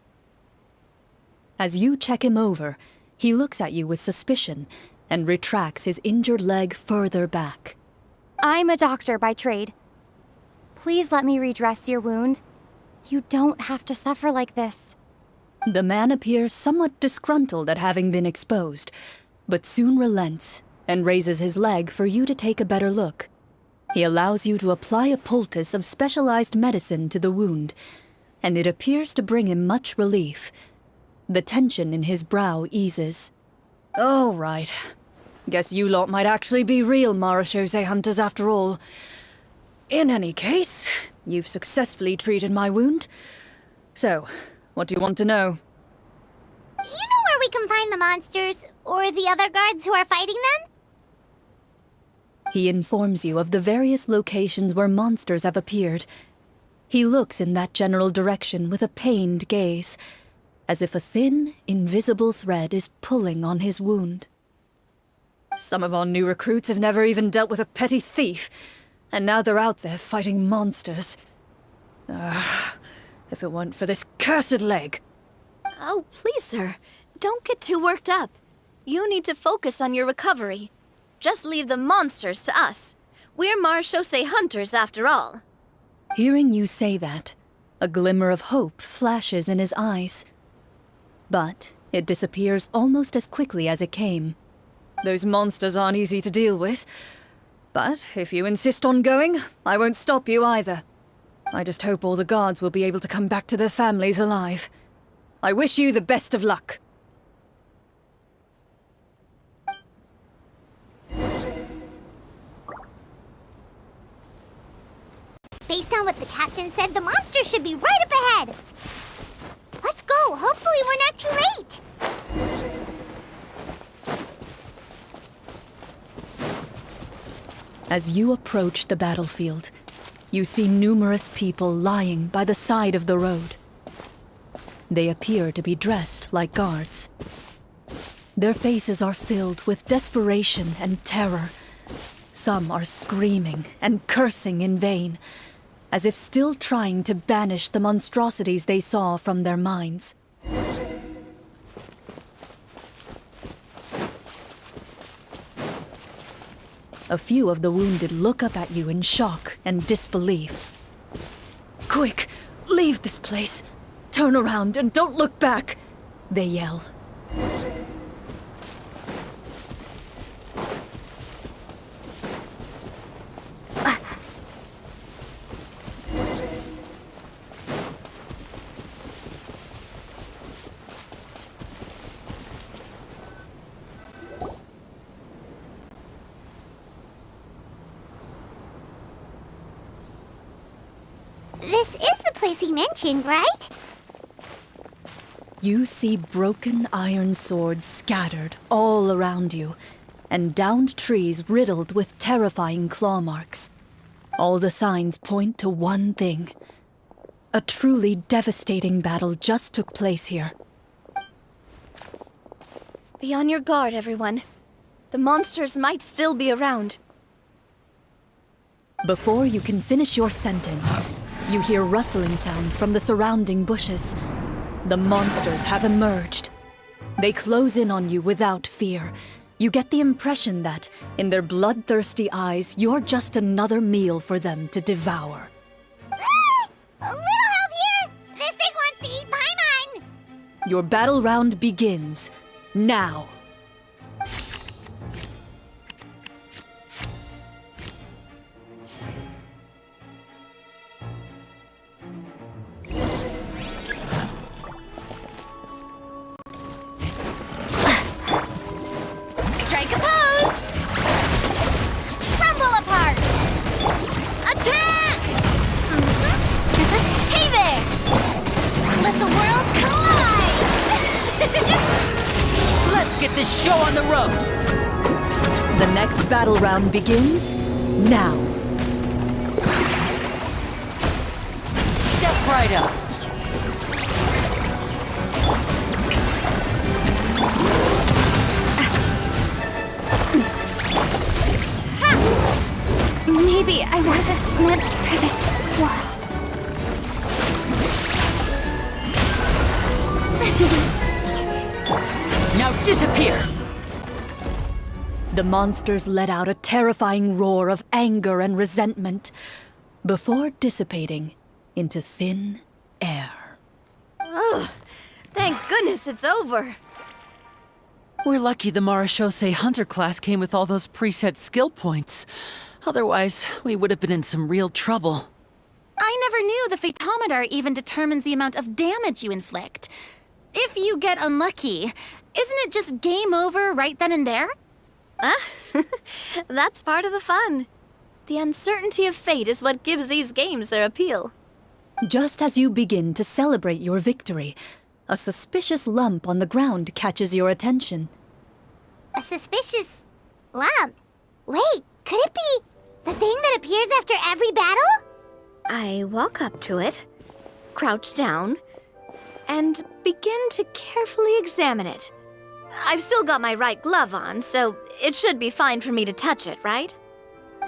As you check him over, he looks at you with suspicion and retracts his injured leg further back. I'm a doctor by trade. Please let me redress your wound. You don't have to suffer like this. The man appears somewhat disgruntled at having been exposed, but soon relents and raises his leg for you to take a better look. He allows you to apply a poultice of specialized medicine to the wound, and it appears to bring him much relief. The tension in his brow eases. All right. Guess you lot might actually be real Marachose hunters after all. In any case, you've successfully treated my wound. So, what do you want to know? Do you know where we can find the monsters, or the other guards who are fighting them? He informs you of the various locations where monsters have appeared. He looks in that general direction with a pained gaze, as if a thin, invisible thread is pulling on his wound. Some of our new recruits have never even dealt with a petty thief, and now they're out there fighting monsters. If it weren't for this cursed leg. Oh, please, sir. Don't get too worked up. You need to focus on your recovery. Just leave the monsters to us. We're Marachose hunters, after all. Hearing you say that, a glimmer of hope flashes in his eyes. But it disappears almost as quickly as it came. Those monsters aren't easy to deal with. But if you insist on going, I won't stop you either. I just hope all the guards will be able to come back to their families alive. I wish you the best of luck. Based on what the captain said, the monsters should be right up ahead. Let's go. Hopefully we're not too late. As you approach the battlefield, you see numerous people lying by the side of the road. They appear to be dressed like guards. Their faces are filled with desperation and terror. Some are screaming and cursing in vain, as if still trying to banish the monstrosities they saw from their minds. A few of the wounded look up at you in shock and disbelief. Quick, leave this place. Turn around and don't look back, they yell. This is the place he mentioned, right? You see broken iron swords scattered all around you, and downed trees riddled with terrifying claw marks. All the signs point to one thing. A truly devastating battle just took place here. Be on your guard, everyone. The monsters might still be around. Before you can finish your sentence, you hear rustling sounds from the surrounding bushes. The monsters have emerged. They close in on you without fear. You get the impression that, in their bloodthirsty eyes, you're just another meal for them to devour. A little help here! This thing wants to eat Paimon! Your battle round begins now. get this show on the road! The next battle round begins now. Step right up. Maybe I wasn't meant for this world. Now disappear! The monsters let out a terrifying roar of anger and resentment before dissipating into thin air. Oh, thank goodness it's over. We're lucky the Marashose Hunter class came with all those preset skill points. Otherwise, we would have been in some real trouble. I never knew the Fatometer even determines the amount of damage you inflict. If you get unlucky, isn't it just game over right then and there? That's part of the fun. The uncertainty of fate is what gives these games their appeal. Just as you begin to celebrate your victory, a suspicious lump on the ground catches your attention. A suspicious lump? Wait, could it be the thing that appears after every battle? I walk up to it, crouch down, and begin to carefully examine it. I've still got my right glove on, so it should be fine for me to touch it, right?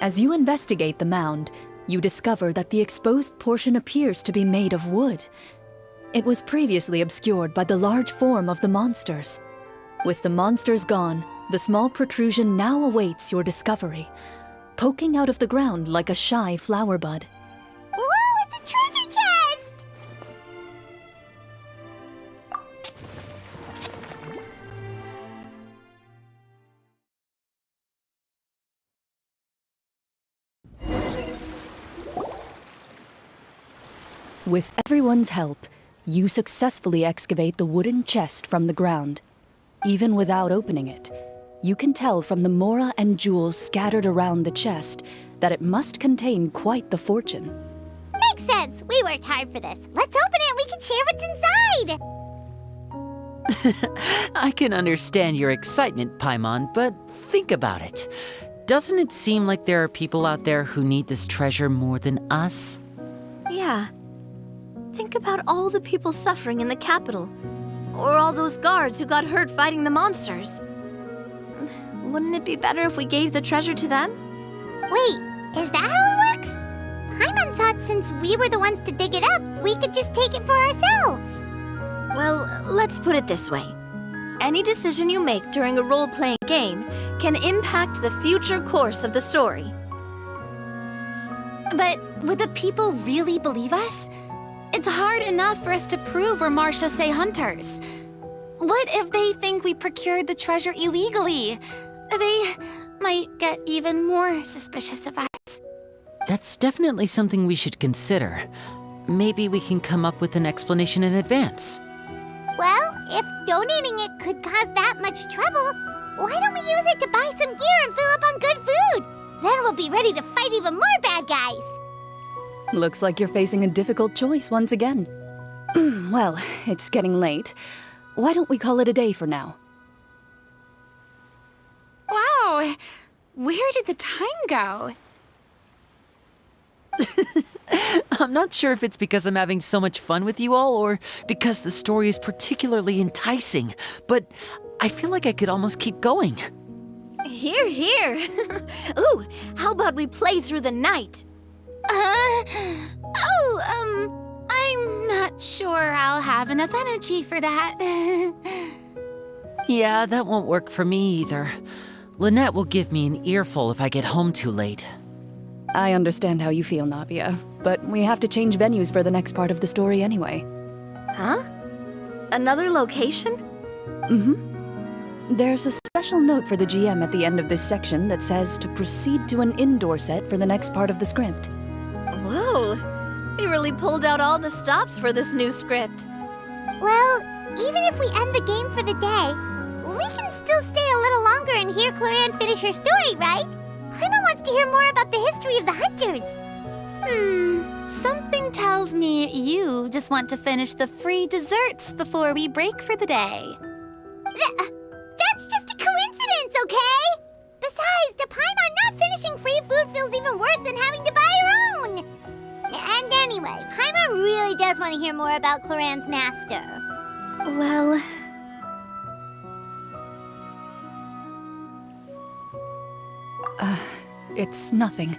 As you investigate the mound, you discover that the exposed portion appears to be made of wood. It was previously obscured by the large form of the monsters. With the monsters gone, the small protrusion now awaits your discovery, poking out of the ground like a shy flower bud. Whoa, it's a treasure chest! With everyone's help, you successfully excavate the wooden chest from the ground. Even without opening it, you can tell from the mora and jewels scattered around the chest that it must contain quite the fortune. Makes sense. We worked hard for this. Let's open it and we can share what's inside. I can understand your excitement, Paimon, but think about it. Doesn't it seem like there are people out there who need this treasure more than us? Yeah. Think about all the people suffering in the capital. Or all those guards who got hurt fighting the monsters. Wouldn't it be better if we gave the treasure to them? Wait, is that how it works? Paimon thought since we were the ones to dig it up, we could just take it for ourselves. Well, let's put it this way. Any decision you make during a role-playing game can impact the future course of the story. But would the people really believe us? It's hard enough for us to prove we're Marashose hunters. What if they think we procured the treasure illegally? They might get even more suspicious of us. That's definitely something we should consider. Maybe we can come up with an explanation in advance. Well, if donating it could cause that much trouble, why don't we use it to buy some gear and fill up on good food? Then we'll be ready to fight even more bad guys. Looks like you're facing a difficult choice once again. Well, it's getting late. Why don't we call it a day for now? Wow, where did the time go? I'm not sure if it's because I'm having so much fun with you all or because the story is particularly enticing, but I feel like I could almost keep going. Here, here. Ooh, how about we play through the night? I'm not sure I'll have enough energy for that. Yeah, that won't work for me either. Lynette will give me an earful if I get home too late. I understand how you feel, Navia, but we have to change venues for the next part of the story anyway. Huh? Another location? There's a special note for the GM at the end of this section that says to proceed to an indoor set for the next part of the script. Whoa, they really pulled out all the stops for this new script. Well, even if we end the game for the day, we can still stay a little longer and hear Clorinde finish her story, right? Paimon wants to hear more about the history of the hunters. Something tells me you just want to finish the free desserts before we break for the day. That's guys want to hear more about Clorinde's master? Well, It's nothing.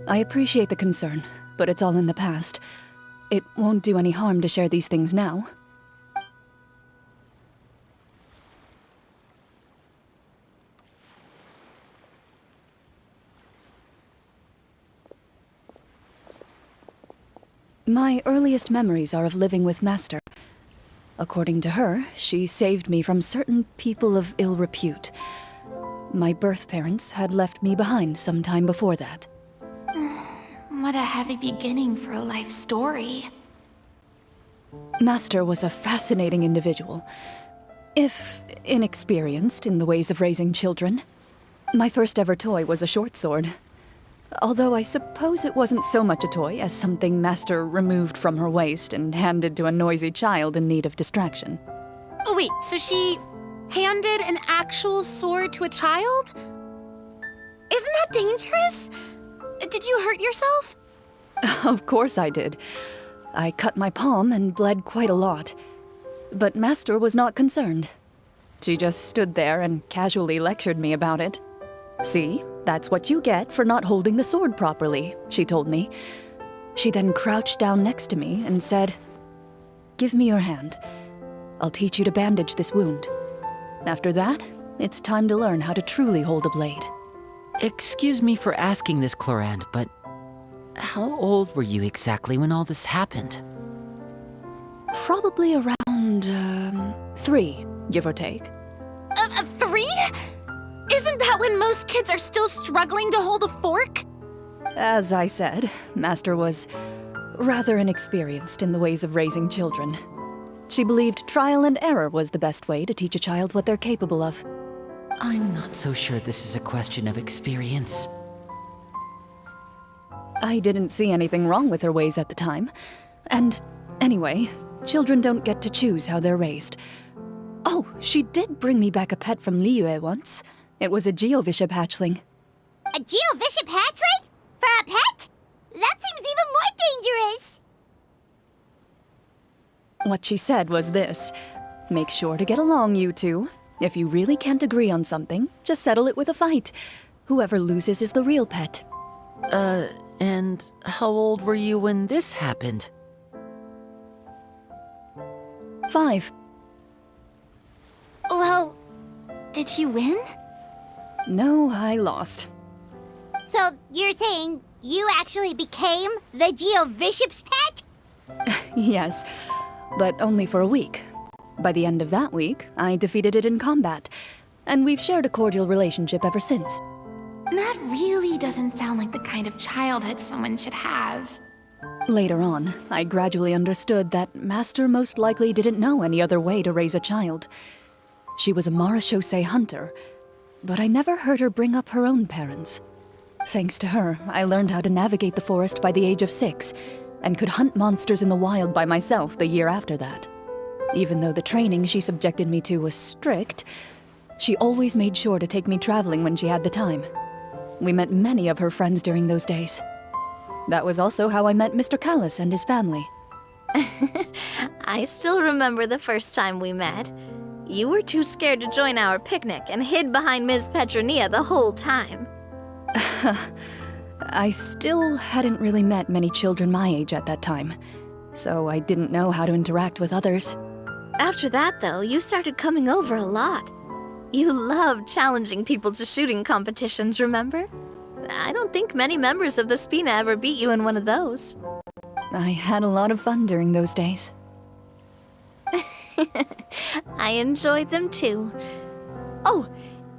I appreciate the concern, but it's all in the past. It won't do any harm to share these things now. My earliest memories are of living with Master. According to her, she saved me from certain people of ill repute. My birth parents had left me behind some time before that. What a heavy beginning for a life story. Master was a fascinating individual, if inexperienced in the ways of raising children. My first ever toy was a short sword. Although I suppose it wasn't so much a toy as something Master removed from her waist and handed to a noisy child in need of distraction. Oh, wait, so she handed an actual sword to a child? Isn't that dangerous? Did you hurt yourself? Of course I did. I cut my palm and bled quite a lot. But Master was not concerned. She just stood there and casually lectured me about it. See, that's what you get for not holding the sword properly, she told me. She then crouched down next to me and said, "Give me your hand. I'll teach you to bandage this wound. After that, it's time to learn how to truly hold a blade." Excuse me for asking this, Clorinde, but how old were you exactly when all this happened? Probably around, 3, give or take. 3? Isn't that when most kids are still struggling to hold a fork? As I said, Master was rather inexperienced in the ways of raising children. She believed trial and error was the best way to teach a child what they're capable of. I'm not so sure this is a question of experience. I didn't see anything wrong with her ways at the time. And anyway, children don't get to choose how they're raised. Oh, she did bring me back a pet from Liyue once. It was a Geovishap hatchling. A Geovishap hatchling? For a pet? That seems even more dangerous! What she said was this: make sure to get along, you two. If you really can't agree on something, just settle it with a fight. Whoever loses is the real pet. And how old were you when this happened? 5. Well, did she win? No, I lost. So you're saying you actually became the Geovishap's pet? Yes, but only for a week. By the end of that week, I defeated it in combat, and we've shared a cordial relationship ever since. That really doesn't sound like the kind of childhood someone should have. Later on, I gradually understood that Master most likely didn't know any other way to raise a child. She was a marechaussee hunter, but I never heard her bring up her own parents. Thanks to her, I learned how to navigate the forest by the age of 6, and could hunt monsters in the wild by myself the year after that. Even though the training she subjected me to was strict, she always made sure to take me traveling when she had the time. We met many of her friends during those days. That was also how I met Mr. Callis and his family. I still remember the first time we met. You were too scared to join our picnic and hid behind Ms. Petronia the whole time. I still hadn't really met many children my age at that time, so I didn't know how to interact with others. After that, though, you started coming over a lot. You loved challenging people to shooting competitions, remember? I don't think many members of the Spina ever beat you in one of those. I had a lot of fun during those days. I enjoyed them too. Oh,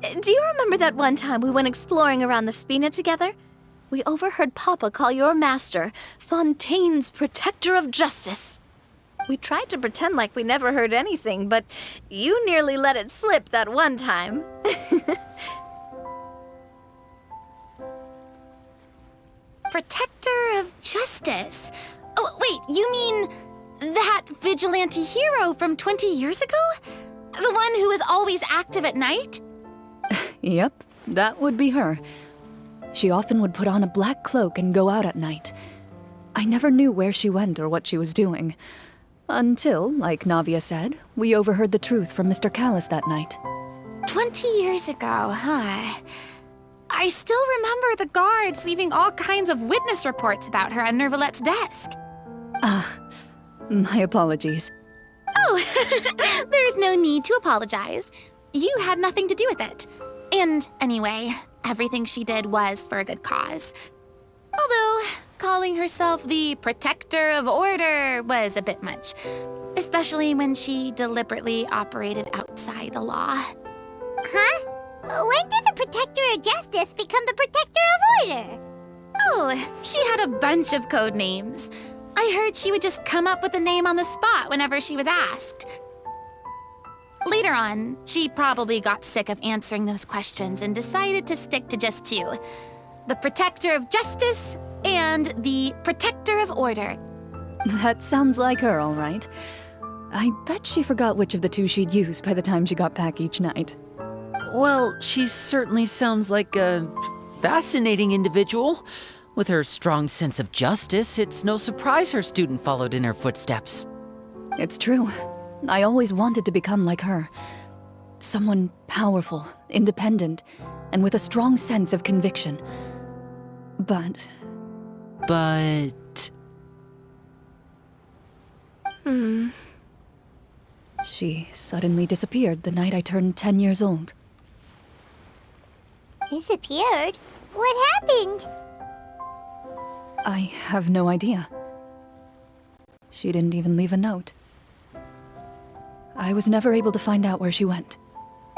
do you remember that one time we went exploring around the Spina together? We overheard Papa call your master Fontaine's Protector of Justice. We tried to pretend like we never heard anything, but you nearly let it slip that one time. Protector of Justice? Oh, wait, you mean that vigilante hero from 20 years ago? The one who is always active at night? Yep, that would be her. She often would put on a black cloak and go out at night. I never knew where she went or what she was doing. Until, like Navia said, we overheard the truth from Mr. Callis that night. 20 years ago, huh? I still remember the guards leaving all kinds of witness reports about her on Nervalette's desk. My apologies. Oh, there's no need to apologize. You had nothing to do with it. And anyway, everything she did was for a good cause. Although, calling herself the protector of order was a bit much. Especially when she deliberately operated outside the law. Huh? When did the Protector of Justice become the Protector of Order? Oh, she had a bunch of code names. I heard she would just come up with a name on the spot whenever she was asked. Later on, she probably got sick of answering those questions and decided to stick to just two. The Protector of Justice and the Protector of Order. That sounds like her, all right. I bet she forgot which of the two she'd use by the time she got back each night. Well, she certainly sounds like a fascinating individual. With her strong sense of justice, it's no surprise her student followed in her footsteps. It's true. I always wanted to become like her. Someone powerful, independent, and with a strong sense of conviction. But... She suddenly disappeared the night I turned 10 years old. Disappeared? What happened? I have no idea. She didn't even leave a note. I was never able to find out where she went.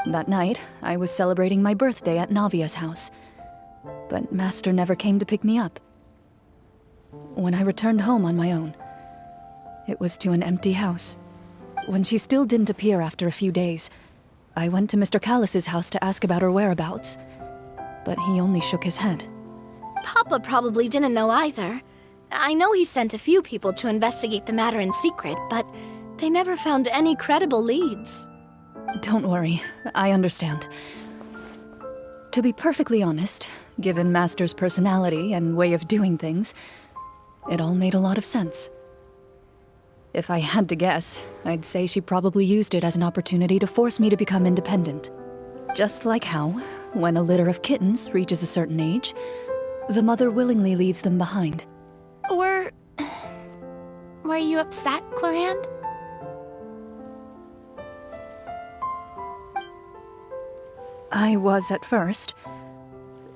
That night, I was celebrating my birthday at Navia's house, but Master never came to pick me up. When I returned home on my own, it was to an empty house. When she still didn't appear after a few days, I went to Mr. Callis's house to ask about her whereabouts, but he only shook his head. Papa probably didn't know either. I know he sent a few people to investigate the matter in secret, but they never found any credible leads. Don't worry, I understand. To be perfectly honest, given Master's personality and way of doing things, it all made a lot of sense. If I had to guess, I'd say she probably used it as an opportunity to force me to become independent. Just like how, when a litter of kittens reaches a certain age, the mother willingly leaves them behind. Were you upset, Clorinde? I was at first,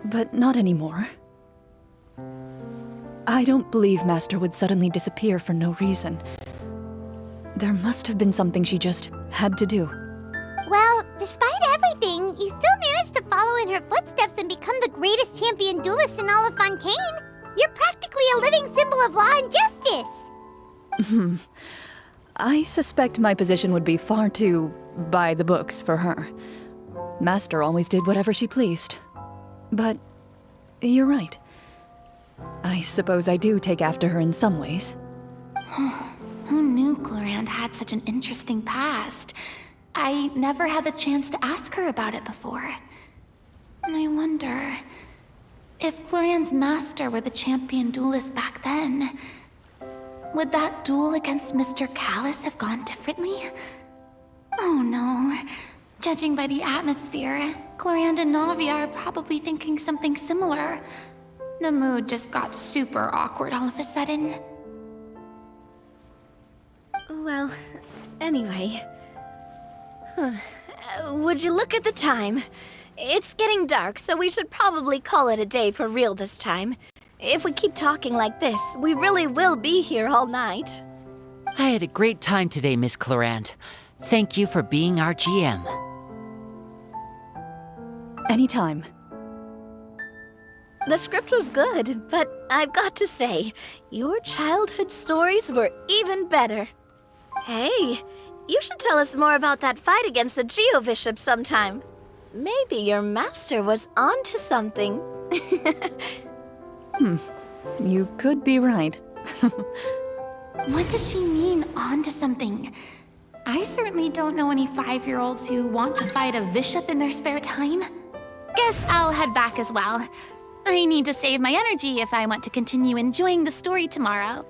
but not anymore. I don't believe Master would suddenly disappear for no reason. There must have been something she just had to do. Well, despite everything, you still managed to follow in her footsteps and become the greatest champion duelist in all of Fontaine. You're practically a living symbol of law and justice. I suspect my position would be far too by the books for her. Master always did whatever she pleased. But you're right. I suppose I do take after her in some ways. Who knew Clorinde had such an interesting past? I never had the chance to ask her about it before. And I wonder, if Clorinde's master were the champion duelist back then, would that duel against Mr. Callis have gone differently? Oh no. Judging by the atmosphere, Clorinde and Navia are probably thinking something similar. The mood just got super awkward all of a sudden. Well, anyway. Would you look at the time? It's getting dark, so we should probably call it a day for real this time. If we keep talking like this, we really will be here all night. I had a great time today, Miss Clorinde. Thank you for being our GM. Anytime. The script was good, but I've got to say, your childhood stories were even better. Hey, you should tell us more about that fight against the Geo-Bishop sometime. Maybe your master was onto something. You could be right. What does she mean, onto something? I certainly don't know any 5-year-olds who want to fight a bishop in their spare time. Guess I'll head back as well. I need to save my energy if I want to continue enjoying the story tomorrow.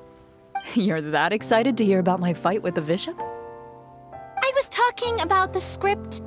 You're that excited to hear about my fight with the bishop? I was talking about the script.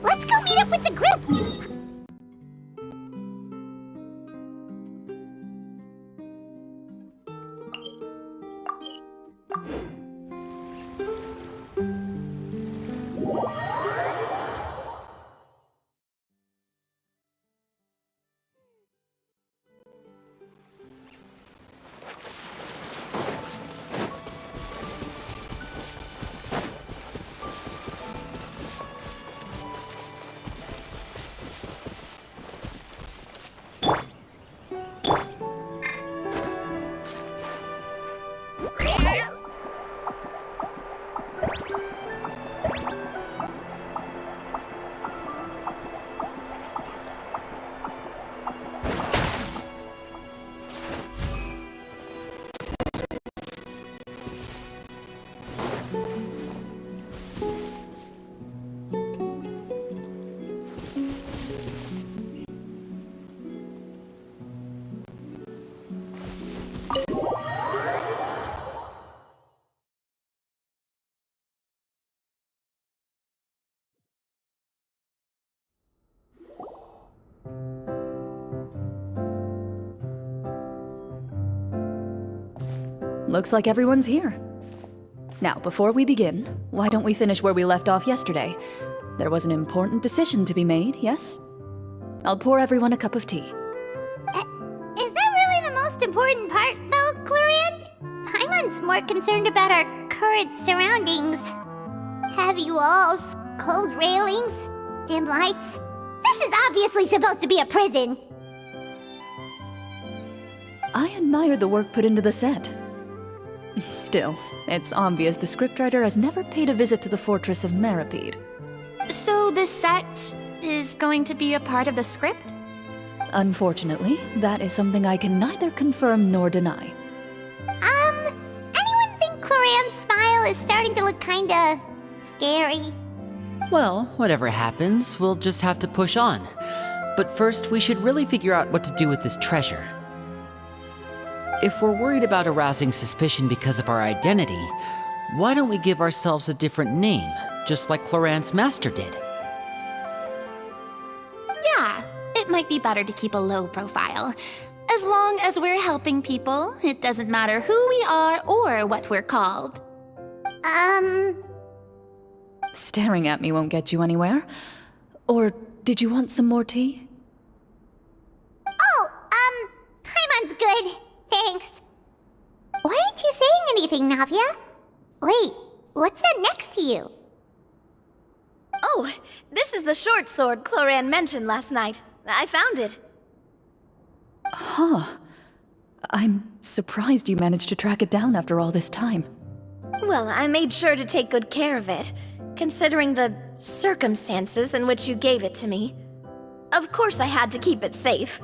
Let's go meet up with the group! Looks like everyone's here. Now, before we begin, why don't we finish where we left off yesterday? There was an important decision to be made, yes? I'll pour everyone a cup of tea. Is that really the most important part, though, Clorinde? Paimon's more concerned about our current surroundings. Heavy walls, cold railings, dim lights. This is obviously supposed to be a prison. I admire the work put into the set. Still, it's obvious the scriptwriter has never paid a visit to the fortress of Meripede. So the set is going to be a part of the script? Unfortunately, that is something I can neither confirm nor deny. Anyone think Clorinde's smile is starting to look kinda scary? Well, whatever happens, we'll just have to push on. But first, we should really figure out what to do with this treasure. If we're worried about arousing suspicion because of our identity, why don't we give ourselves a different name, just like Clorinde's master did? Yeah, it might be better to keep a low profile. As long as we're helping people, it doesn't matter who we are or what we're called. Staring at me won't get you anywhere. Or did you want some more tea? Oh, Paimon's good. Thanks. Why aren't you saying anything, Navia? Wait, what's that next to you? Oh, this is the short sword Clorinde mentioned last night. I found it. Huh. I'm surprised you managed to track it down after all this time. Well, I made sure to take good care of it, considering the circumstances in which you gave it to me. Of course I had to keep it safe.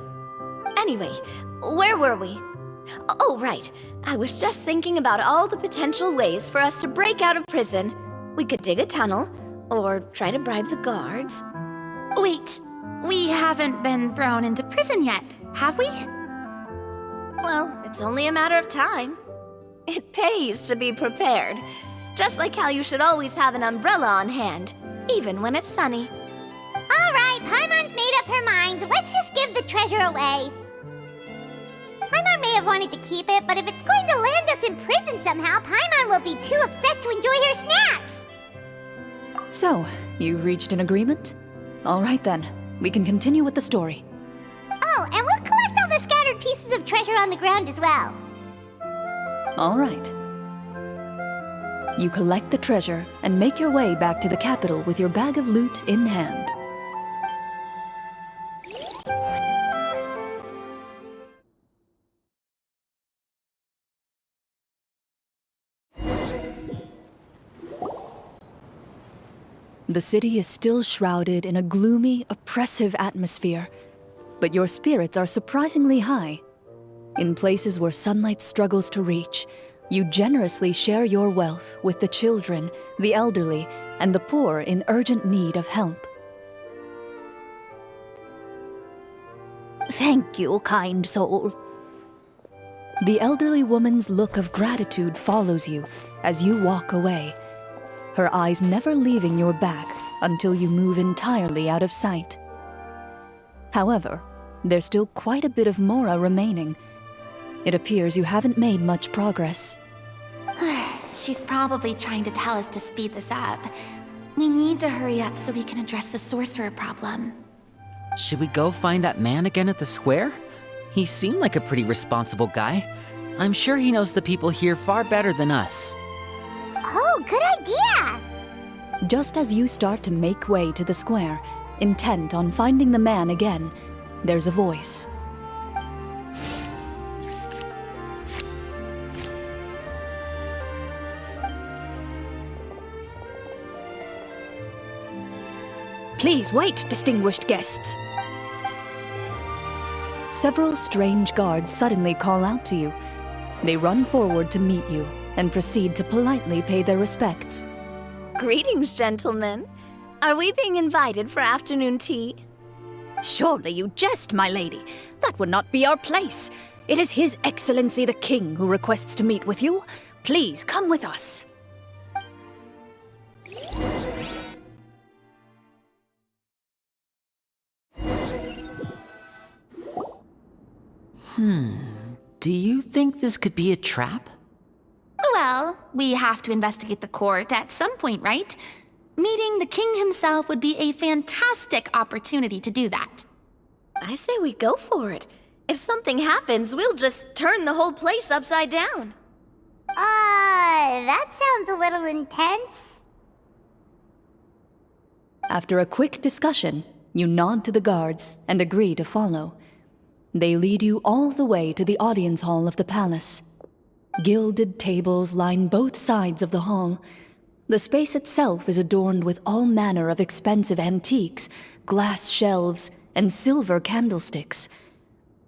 Anyway, where were we? Oh, right. I was just thinking about all the potential ways for us to break out of prison. We could dig a tunnel, or try to bribe the guards. Wait, we haven't been thrown into prison yet, have we? Well, it's only a matter of time. It pays to be prepared. Just like how you should always have an umbrella on hand, even when it's sunny. Alright, Paimon's made up her mind. Let's just give the treasure away. Paimon may have wanted to keep it, but if it's going to land us in prison somehow, Paimon will be too upset to enjoy her snacks. So, you reached an agreement? All right then, we can continue with the story. Oh, and we'll collect all the scattered pieces of treasure on the ground as well. All right. You collect the treasure and make your way back to the capital with your bag of loot in hand. The city is still shrouded in a gloomy, oppressive atmosphere, but your spirits are surprisingly high. In places where sunlight struggles to reach, you generously share your wealth with the children, the elderly, and the poor in urgent need of help. Thank you, kind soul. The elderly woman's look of gratitude follows you as you walk away, her eyes never leaving your back until you move entirely out of sight. However, there's still quite a bit of Mora remaining. It appears you haven't made much progress. She's probably trying to tell us to speed this up. We need to hurry up so we can address the sorcerer problem. Should we go find that man again at the square? He seemed like a pretty responsible guy. I'm sure he knows the people here far better than us. Oh, good idea! Just as you start to make way to the square, intent on finding the man again, there's a voice. Please wait, distinguished guests. Several strange guards suddenly call out to you. They run forward to meet you and proceed to politely pay their respects. Greetings, gentlemen. Are we being invited for afternoon tea? Surely you jest, my lady. That would not be our place. It is His Excellency the King who requests to meet with you. Please come with us. Do you think this could be a trap? Well, we have to investigate the court at some point, right? Meeting the king himself would be a fantastic opportunity to do that. I say we go for it. If something happens, we'll just turn the whole place upside down. That sounds a little intense. After a quick discussion, you nod to the guards and agree to follow. They lead you all the way to the audience hall of the palace. Gilded tables line both sides of the hall. The space itself is adorned with all manner of expensive antiques, glass shelves, and silver candlesticks.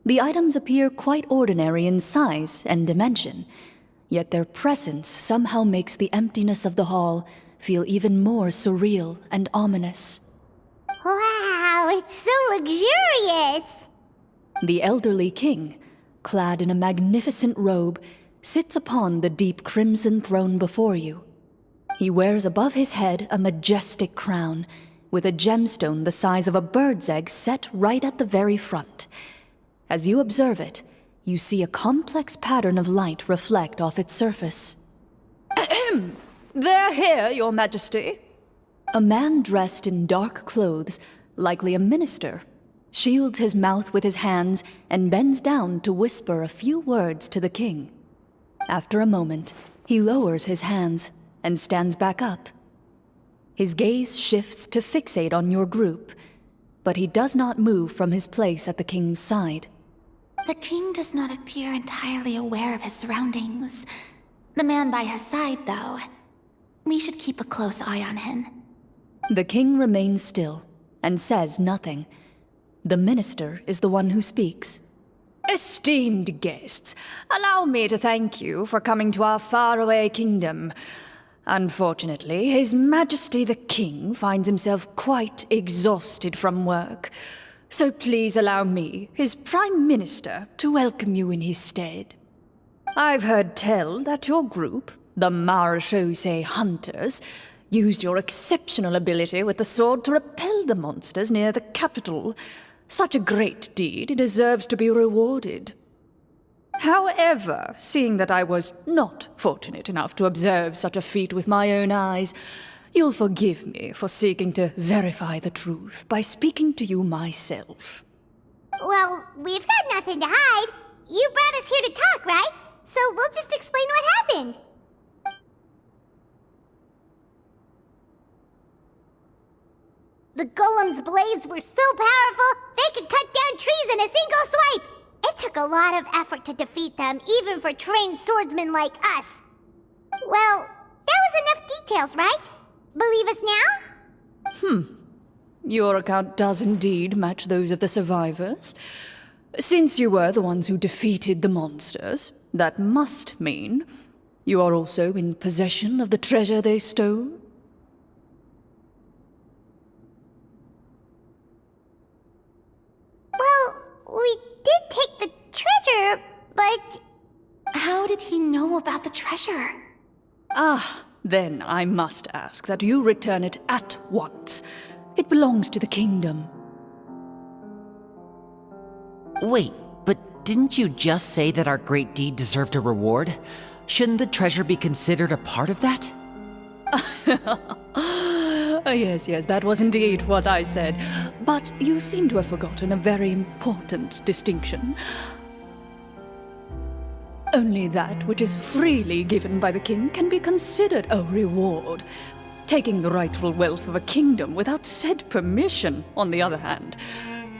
The items appear quite ordinary in size and dimension, yet their presence somehow makes the emptiness of the hall feel even more surreal and ominous. Wow, it's so luxurious! The elderly king, clad in a magnificent robe, sits upon the deep crimson throne before you. He wears above his head a majestic crown, with a gemstone the size of a bird's egg set right at the very front. As you observe it, you see a complex pattern of light reflect off its surface. They're here, Your Majesty. A man dressed in dark clothes, likely a minister, shields his mouth with his hands and bends down to whisper a few words to the king. After a moment, he lowers his hands and stands back up. His gaze shifts to fixate on your group, but he does not move from his place at the king's side. The king does not appear entirely aware of his surroundings. The man by his side, though. We should keep a close eye on him. The king remains still and says nothing. The minister is the one who speaks. Esteemed guests, allow me to thank you for coming to our faraway kingdom. Unfortunately, His Majesty the King finds himself quite exhausted from work. So please allow me, his Prime Minister, to welcome you in his stead. I've heard tell that your group, the Marechaussee Hunters, used your exceptional ability with the sword to repel the monsters near the capital. Such a great deed deserves to be rewarded. However, seeing that I was not fortunate enough to observe such a feat with my own eyes, you'll forgive me for seeking to verify the truth by speaking to you myself. Well, we've got nothing to hide. You brought us here to talk, right? So we'll just explain what happened. The golem's blades were so powerful, they could cut down trees in a single swipe. It took a lot of effort to defeat them, even for trained swordsmen like us. Well, that was enough details, right? Believe us now? Your account does indeed match those of the survivors. Since you were the ones who defeated the monsters, that must mean you are also in possession of the treasure they stole? Well, we did take the treasure, but... How did he know about the treasure? Then I must ask that you return it at once. It belongs to the kingdom. Wait, but didn't you just say that our great deed deserved a reward? Shouldn't the treasure be considered a part of that? Yes, that was indeed what I said. But you seem to have forgotten a very important distinction. Only that which is freely given by the king can be considered a reward. Taking the rightful wealth of a kingdom without said permission, on the other hand,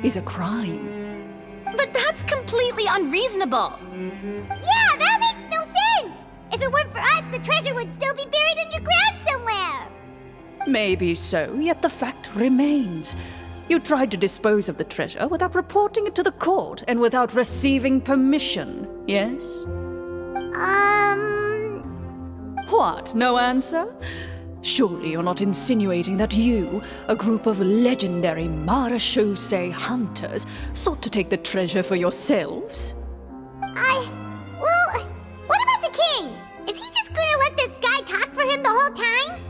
is a crime. But that's completely unreasonable. Yeah, that makes no sense! If it weren't for us, the treasure would still be buried underground somewhere! Maybe so, yet the fact remains. You tried to dispose of the treasure without reporting it to the court and without receiving permission, yes? What, no answer? Surely you're not insinuating that you, a group of legendary marechaussee hunters, sought to take the treasure for yourselves? Well, what about the king? Is he just gonna let this guy talk for him the whole time?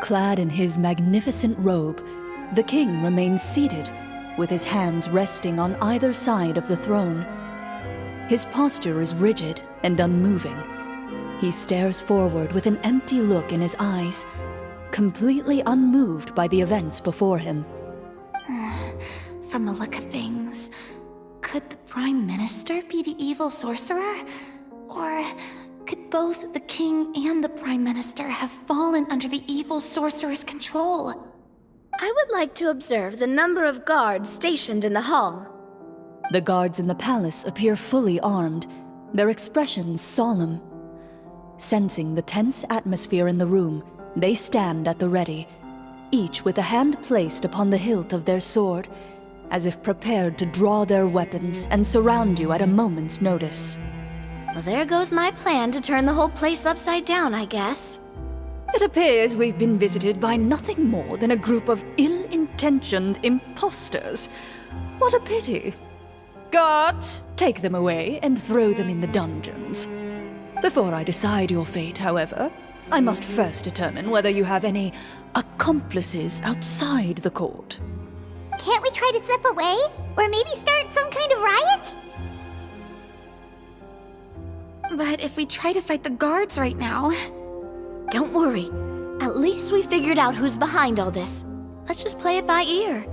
Clad in his magnificent robe, the king remains seated, with his hands resting on either side of the throne. His posture is rigid and unmoving. He stares forward with an empty look in his eyes, completely unmoved by the events before him. From the look of things, could the Prime Minister be the evil sorcerer? Or could both the King and the Prime Minister have fallen under the evil sorcerer's control? I would like to observe the number of guards stationed in the hall. The guards in the palace appear fully armed, their expressions solemn. Sensing the tense atmosphere in the room, they stand at the ready, each with a hand placed upon the hilt of their sword, as if prepared to draw their weapons and surround you at a moment's notice. Well, there goes my plan to turn the whole place upside down, I guess. It appears we've been visited by nothing more than a group of ill-intentioned imposters. What a pity. Guards, take them away and throw them in the dungeons. Before I decide your fate, however, I must first determine whether you have any accomplices outside the court. Can't we try to slip away? Or maybe start some kind of riot? But if we try to fight the guards right now... Don't worry. At least we figured out who's behind all this. Let's just play it by ear.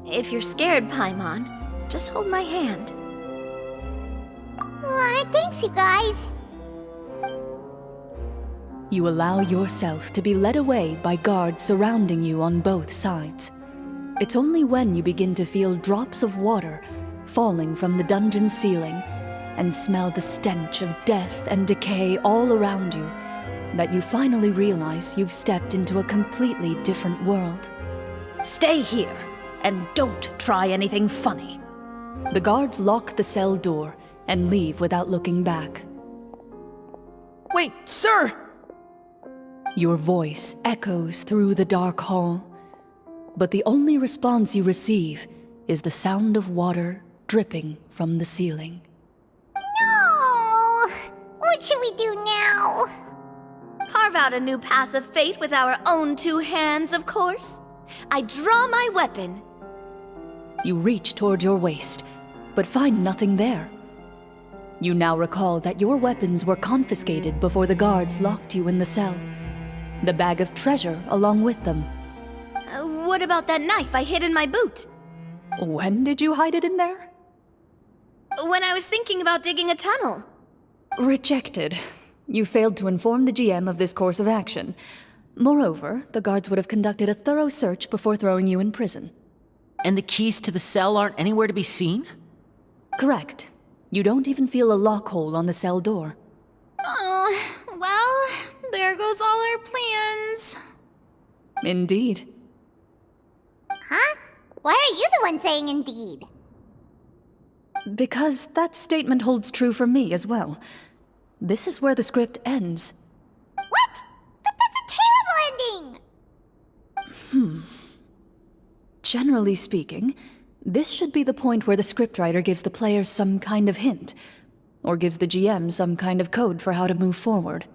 If you're scared, Paimon, just hold my hand. Aw, thanks, you guys. You allow yourself to be led away by guards surrounding you on both sides. It's only when you begin to feel drops of water falling from the dungeon ceiling and smell the stench of death and decay all around you that you finally realize you've stepped into a completely different world. Stay here, and don't try anything funny. The guards lock the cell door and leave without looking back. Wait, sir! Your voice echoes through the dark hall, but the only response you receive is the sound of water dripping from the ceiling. No! What should we do now? carve out a new path of fate with our own two hands, of course. I draw my weapon. You reach toward your waist, but find nothing there. You now recall that your weapons were confiscated before the guards locked you in the cell. The bag of treasure along with them. What about that knife I hid in my boot? When did you hide it in there? When I was thinking about digging a tunnel. Rejected. You failed to inform the GM of this course of action. Moreover, the guards would have conducted a thorough search before throwing you in prison. And the keys to the cell aren't anywhere to be seen? Correct. You don't even feel a lock hole on the cell door. Oh, well, there goes all our plans. Indeed. Huh? Why are you the one saying indeed? Because that statement holds true for me as well. This is where the script ends. What? But that's a terrible ending! Generally speaking, this should be the point where the scriptwriter gives the players some kind of hint, or gives the GM some kind of code for how to move forward.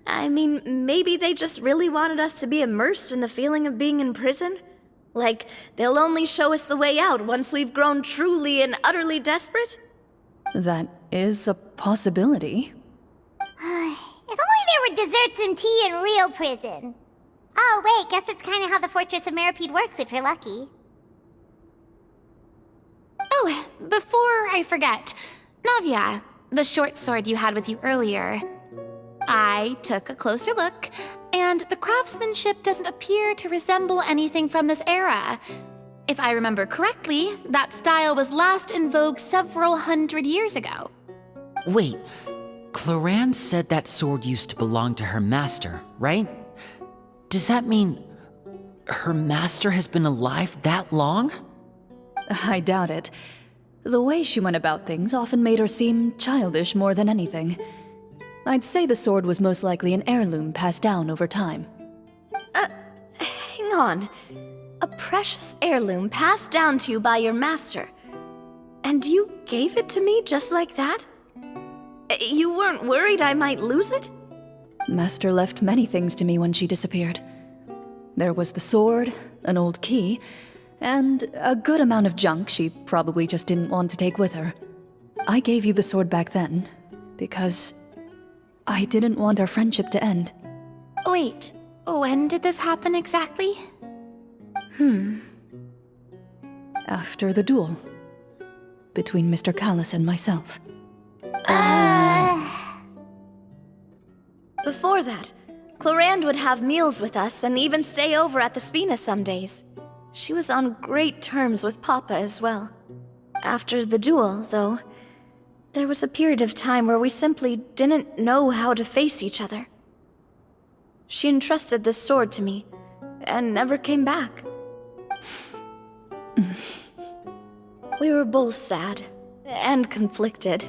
I mean, maybe they just really wanted us to be immersed in the feeling of being in prison? Like, they'll only show us the way out once we've grown truly and utterly desperate? That is a possibility. If only there were desserts and tea in real prison. Oh, wait, guess it's kind of how the Fortress of Meripede works if you're lucky. Oh, before I forget, Navia, the short sword you had with you earlier. I took a closer look, and the craftsmanship doesn't appear to resemble anything from this era. If I remember correctly, that style was last in vogue several hundred years ago. Wait, Clorinde said that sword used to belong to her master, right? Does that mean her master has been alive that long? I doubt it. The way she went about things often made her seem childish more than anything. I'd say the sword was most likely an heirloom passed down over time. Hang on. A precious heirloom passed down to you by your master. And you gave it to me just like that? You weren't worried I might lose it? Master left many things to me when she disappeared. There was the sword, an old key, and a good amount of junk she probably just didn't want to take with her. I gave you the sword back then, because I didn't want our friendship to end. Wait, when did this happen exactly? After the duel. Between Mr. Callis and myself. Before that, Clorinde would have meals with us and even stay over at the Spina some days. She was on great terms with Papa as well. After the duel, though, there was a period of time where we simply didn't know how to face each other. She entrusted this sword to me, and never came back. We were both sad, and conflicted,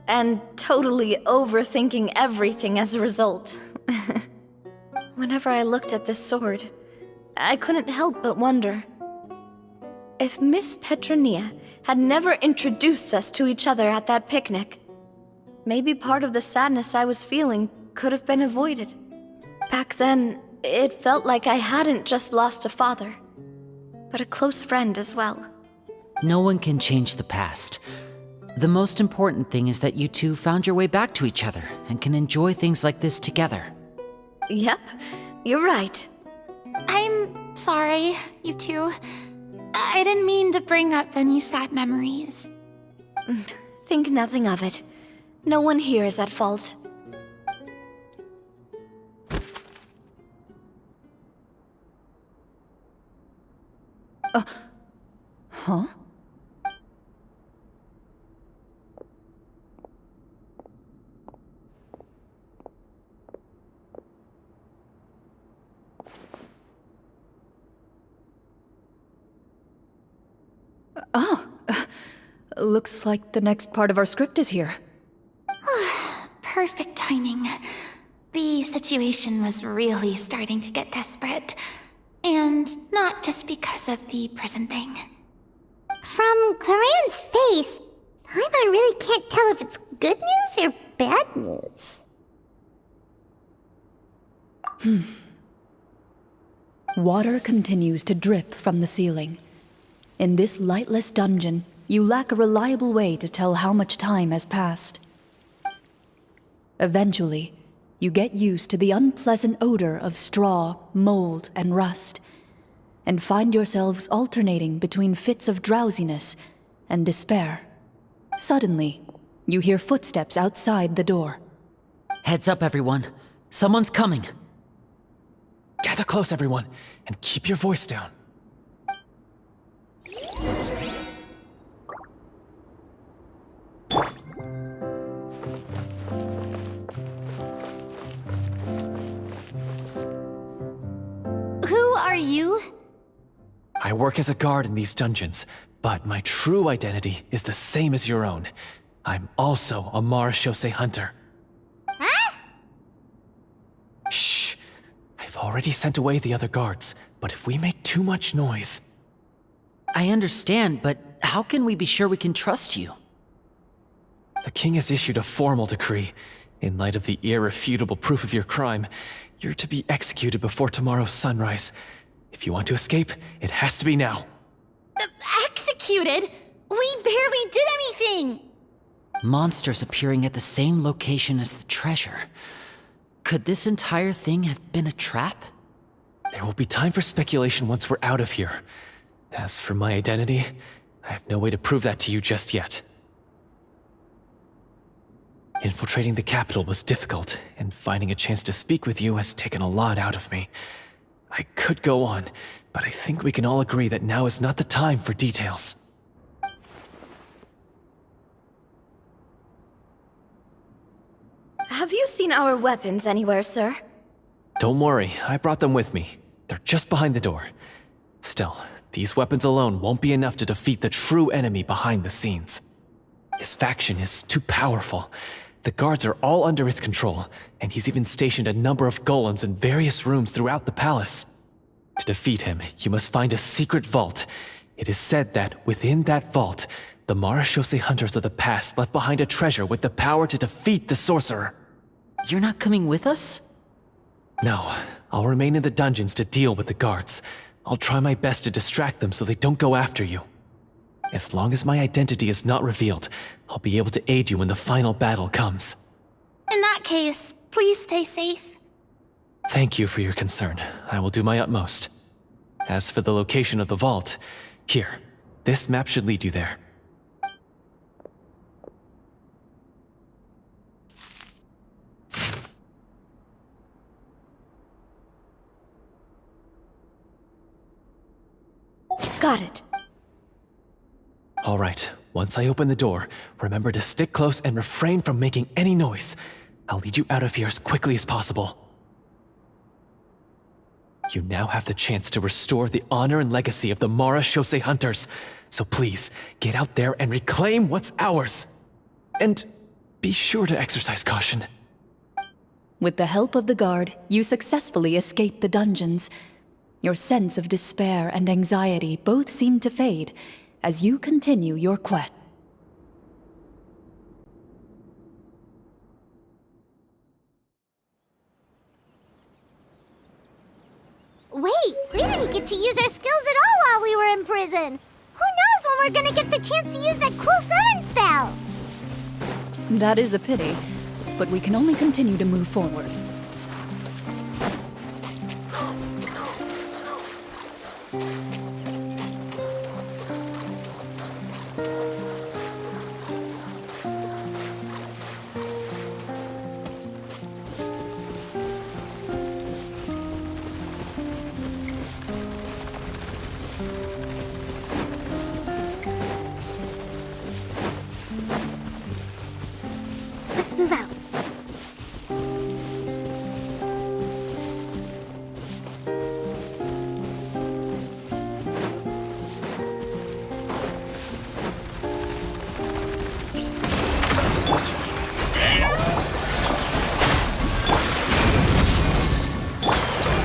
and totally overthinking everything as a result. Whenever I looked at this sword, I couldn't help but wonder if Miss Petronia had never introduced us to each other at that picnic. Maybe part of the sadness I was feeling could have been avoided. Back then, it felt like I hadn't just lost a father, but a close friend as well. No one can change the past. The most important thing is that you two found your way back to each other and can enjoy things like this together. Yep, you're right. I'm sorry, you two. I didn't mean to bring up any sad memories. Think nothing of it. No one here is at fault. Huh? Looks like the next part of our script is here. Perfect timing. The situation was really starting to get desperate. And not just because of the prison thing. From Clorinde's face, Paimon really can't tell if it's good news or bad news. Water continues to drip from the ceiling. In this lightless dungeon, you lack a reliable way to tell how much time has passed. Eventually, you get used to the unpleasant odor of straw, mold, and rust, and find yourselves alternating between fits of drowsiness and despair. Suddenly, you hear footsteps outside the door. Heads up, everyone. Someone's coming. Gather close, everyone, and keep your voice down. Who are you? I work as a guard in these dungeons, but my true identity is the same as your own. I'm also a marechaussee hunter. Huh? Shh. I've already sent away the other guards, but if we make too much noise... I understand, but how can we be sure we can trust you? The king has issued a formal decree. In light of the irrefutable proof of your crime, you're to be executed before tomorrow's sunrise. If you want to escape, it has to be now. Executed? We barely did anything! Monsters appearing at the same location as the treasure. Could this entire thing have been a trap? There will be time for speculation once we're out of here. As for my identity, I have no way to prove that to you just yet. Infiltrating the capital was difficult, and finding a chance to speak with you has taken a lot out of me. I could go on, but I think we can all agree that now is not the time for details. Have you seen our weapons anywhere, sir? Don't worry, I brought them with me. They're just behind the door. Still, these weapons alone won't be enough to defeat the true enemy behind the scenes. His faction is too powerful. The guards are all under his control, and he's even stationed a number of golems in various rooms throughout the palace. To defeat him, you must find a secret vault. It is said that within that vault, the marechaussee hunters of the past left behind a treasure with the power to defeat the sorcerer. You're not coming with us? No, I'll remain in the dungeons to deal with the guards. I'll try my best to distract them so they don't go after you. As long as my identity is not revealed, I'll be able to aid you when the final battle comes. In that case, please stay safe. Thank you for your concern. I will do my utmost. As for the location of the vault, here, this map should lead you there. Got it. All right, once I open the door, remember to stick close and refrain from making any noise. I'll lead you out of here as quickly as possible. You now have the chance to restore the honor and legacy of the marechaussee hunters. So please, get out there and reclaim what's ours. And be sure to exercise caution. With the help of the guard, you successfully escape the dungeons. Your sense of despair and anxiety both seem to fade as you continue your quest. Wait, we didn't get to use our skills at all while we were in prison. Who knows when we're gonna get the chance to use that cool summon spell? That is a pity, but we can only continue to move forward. Let's move out.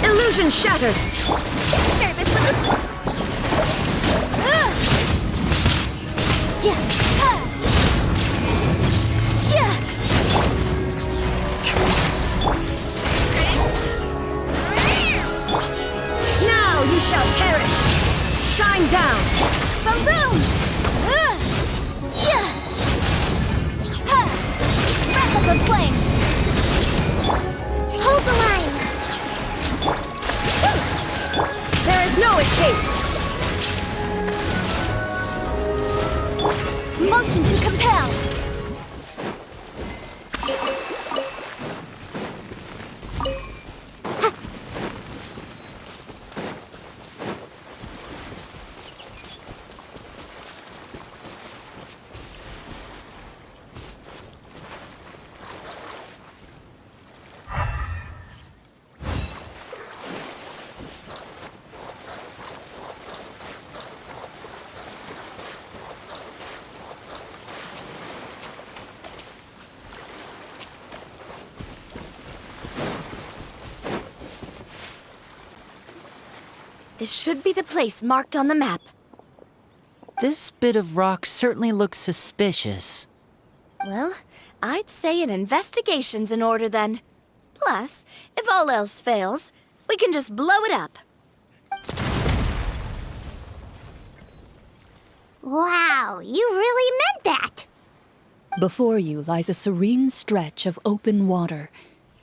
Illusion shattered! Flourish! Shine down! Boom boom! Breath of the flame! Hold the line. There is no escape! Motion to compel! This should be the place marked on the map. This bit of rock certainly looks suspicious. Well, I'd say an investigation's in order then. Plus, if all else fails, we can just blow it up. Wow, you really meant that. Before you lies a serene stretch of open water,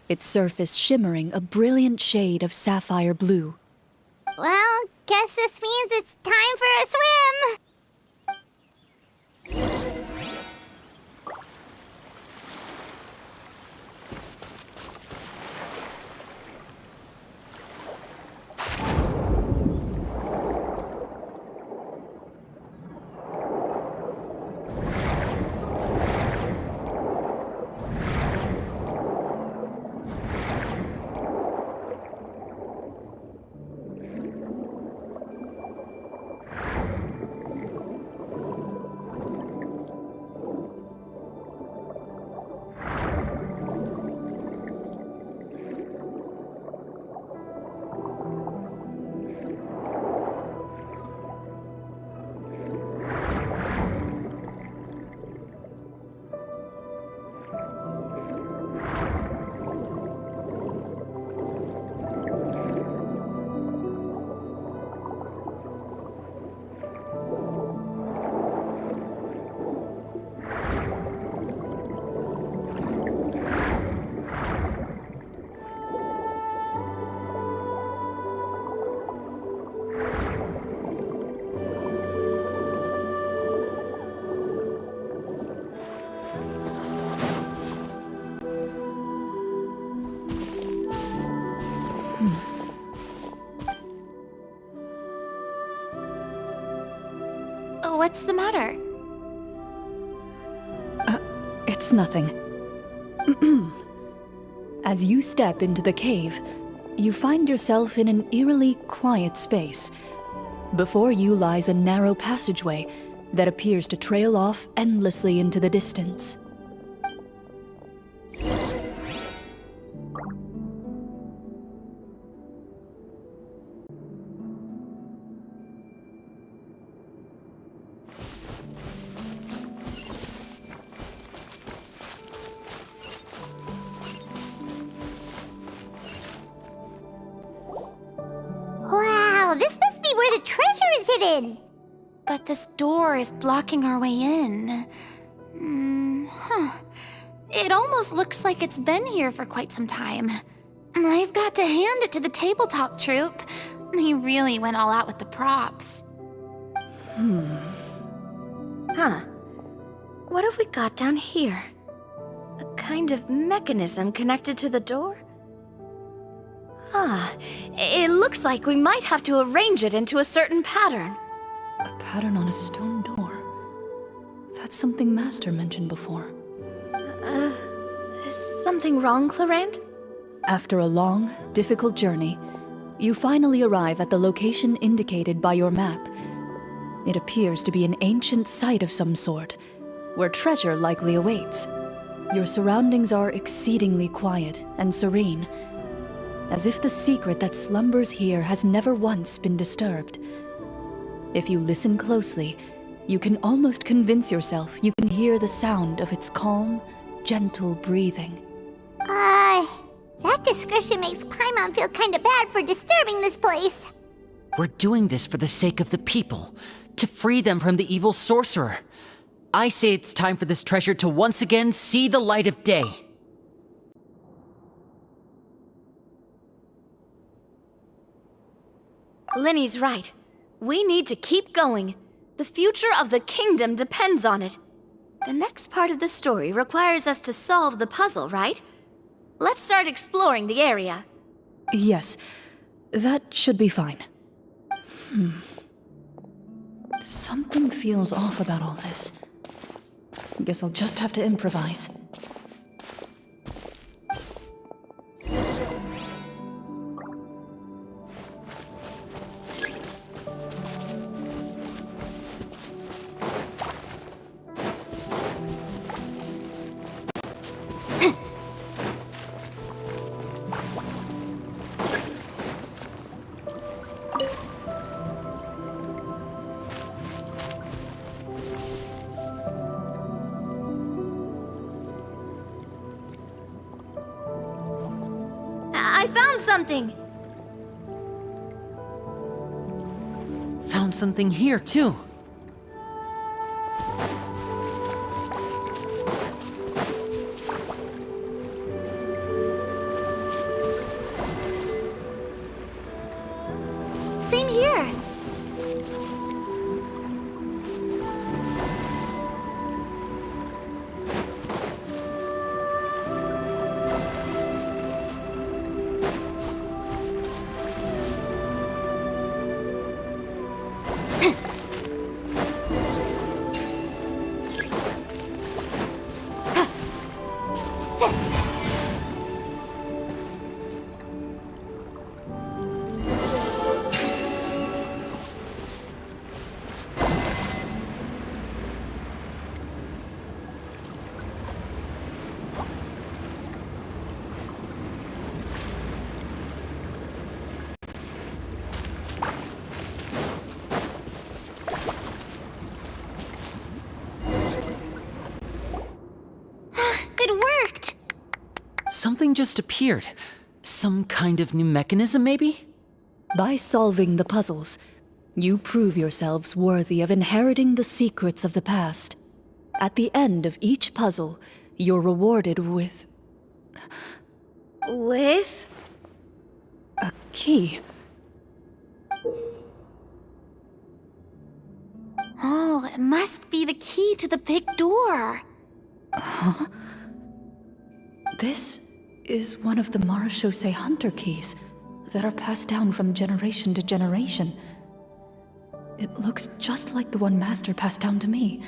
its surface shimmering a brilliant shade of sapphire blue. Well, guess this means it's time for a swim. What's the matter? It's nothing. As you step into the cave, you find yourself in an eerily quiet space. Before you lies a narrow passageway that appears to trail off endlessly into the distance. Wow, this must be where the treasure is hidden. But this door is blocking our way in. It almost looks like it's been here for quite some time. I've got to hand it to the tabletop troupe. They really went all out with the props. Huh. What have we got down here? A kind of mechanism connected to the door? Ah, it looks like we might have to arrange it into a certain pattern. A pattern on a stone door. That's something Master mentioned before. Is something wrong, Clorinde? After a long, difficult journey, you finally arrive at the location indicated by your map. It appears to be an ancient site of some sort, where treasure likely awaits. Your surroundings are exceedingly quiet and serene, as if the secret that slumbers here has never once been disturbed. If you listen closely, you can almost convince yourself you can hear the sound of its calm, gentle breathing. That description makes Paimon feel kinda bad for disturbing this place. We're doing this for the sake of the people, to free them from the evil sorcerer. I say it's time for this treasure to once again see the light of day. Linny's right. We need to keep going. The future of the kingdom depends on it. The next part of the story requires us to solve the puzzle, right? Let's start exploring the area. Yes, that should be fine. Something feels off about all this. Guess I'll just have to improvise. I found something! Found something here, too. Same here. It worked! Something just appeared. Some kind of new mechanism, maybe? By solving the puzzles, you prove yourselves worthy of inheriting the secrets of the past. At the end of each puzzle, you're rewarded with With? a key. Oh, it must be the key to the big door. This is one of the Marechaussee Hunter keys that are passed down from generation to generation. It looks just like the one Master passed down to me.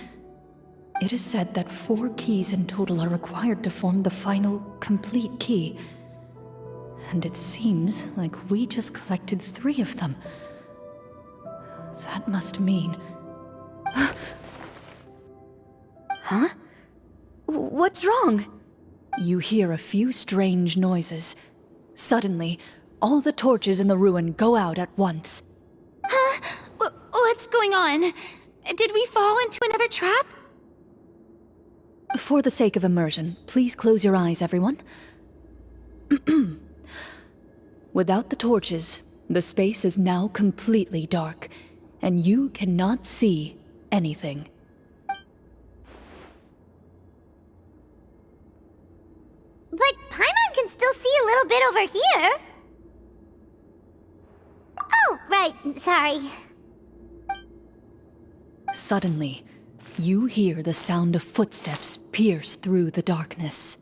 It is said that 4 keys in total are required to form the final, complete key. And it seems like we just collected 3 of them. That must mean... Huh? What's wrong? You hear a few strange noises. Suddenly, all the torches in the ruin go out at once. Huh? What's going on? Did we fall into another trap? For the sake of immersion, please close your eyes, everyone. Without the torches, the space is now completely dark, and you cannot see anything. But Paimon can still see a little bit over here. Oh, right, sorry. Suddenly, you hear the sound of footsteps pierce through the darkness.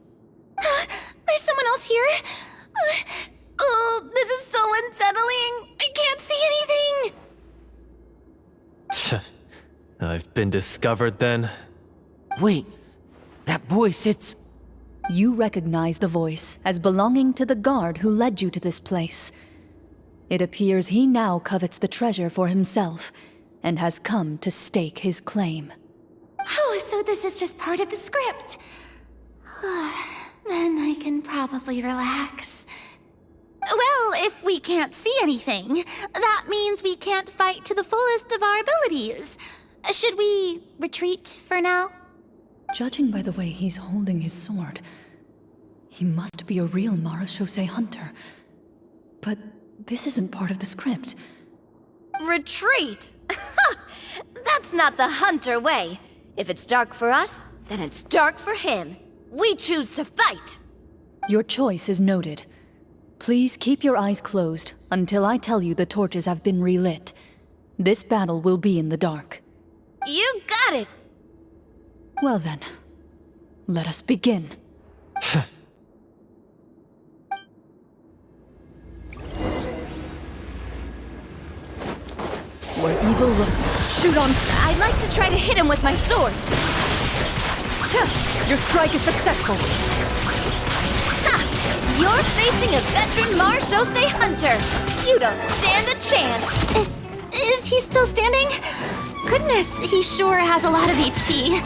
There's someone else here? Oh, this is so unsettling. I can't see anything. I've been discovered then. Wait, that voice, it's... You recognize the voice as belonging to the guard who led you to this place. It appears he now covets the treasure for himself, and has come to stake his claim. Oh, so this is just part of the script. Then I can probably relax. Well, if we can't see anything, that means we can't fight to the fullest of our abilities. Should we retreat for now? Judging by the way he's holding his sword, he must be a real Marechaussee Hunter. But this isn't part of the script. Retreat? That's not the Hunter way. If it's dark for us, then it's dark for him. We choose to fight. Your choice is noted. Please keep your eyes closed until I tell you the torches have been relit. This battle will be in the dark. You got it! Well then, let us begin. Where evil lurks, shoot on. I'd like to try to hit him with my swords. Your strike is successful. Ha! You're facing a veteran Marechaussee Hunter. You don't stand a chance. Is he still standing? Goodness, he sure has a lot of HP.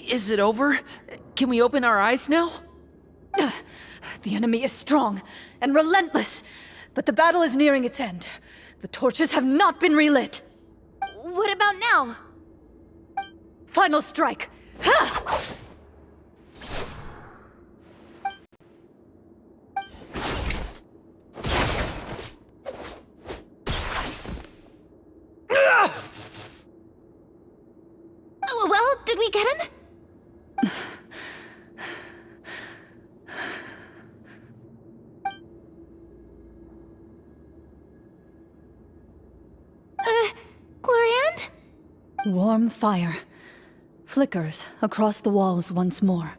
Is it over? Can we open our eyes now? The enemy is strong and relentless, but the battle is nearing its end. The torches have not been relit. What about now? Final strike! Ha! Oh, well, did we get him? Clorinde? Warm fire flickers across the walls once more.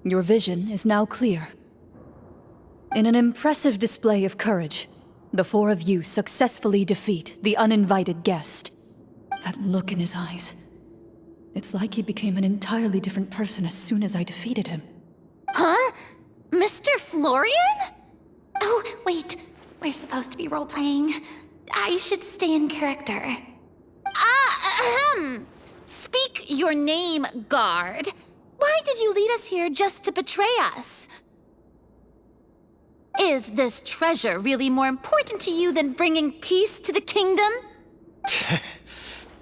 Your vision is now clear. In an impressive display of courage, the four of you successfully defeat the uninvited guest. That look in his eyes. It's like he became an entirely different person as soon as I defeated him. Huh? Mr. Florian? Oh, wait. We're supposed to be role-playing. I should stay in character. Speak your name, guard. Why did you lead us here just to betray us? Is this treasure really more important to you than bringing peace to the kingdom?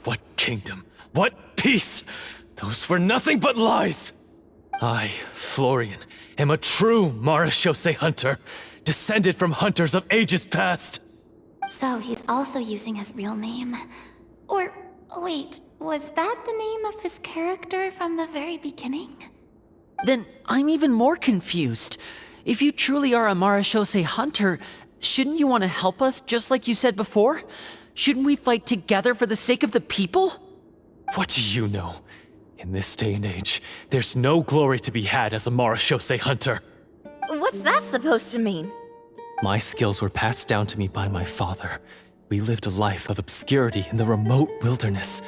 What kingdom? What peace? Those were nothing but lies! I, Florian, am a true Marechaussee hunter, descended from hunters of ages past. So he's also using his real name. Or, wait, was that the name of his character from the very beginning? Then I'm even more confused. If you truly are a Marechaussee hunter, shouldn't you want to help us just like you said before? Shouldn't we fight together for the sake of the people? What do you know? In this day and age, there's no glory to be had as a Marechaussee hunter. What's that supposed to mean? My skills were passed down to me by my father. We lived a life of obscurity in the remote wilderness.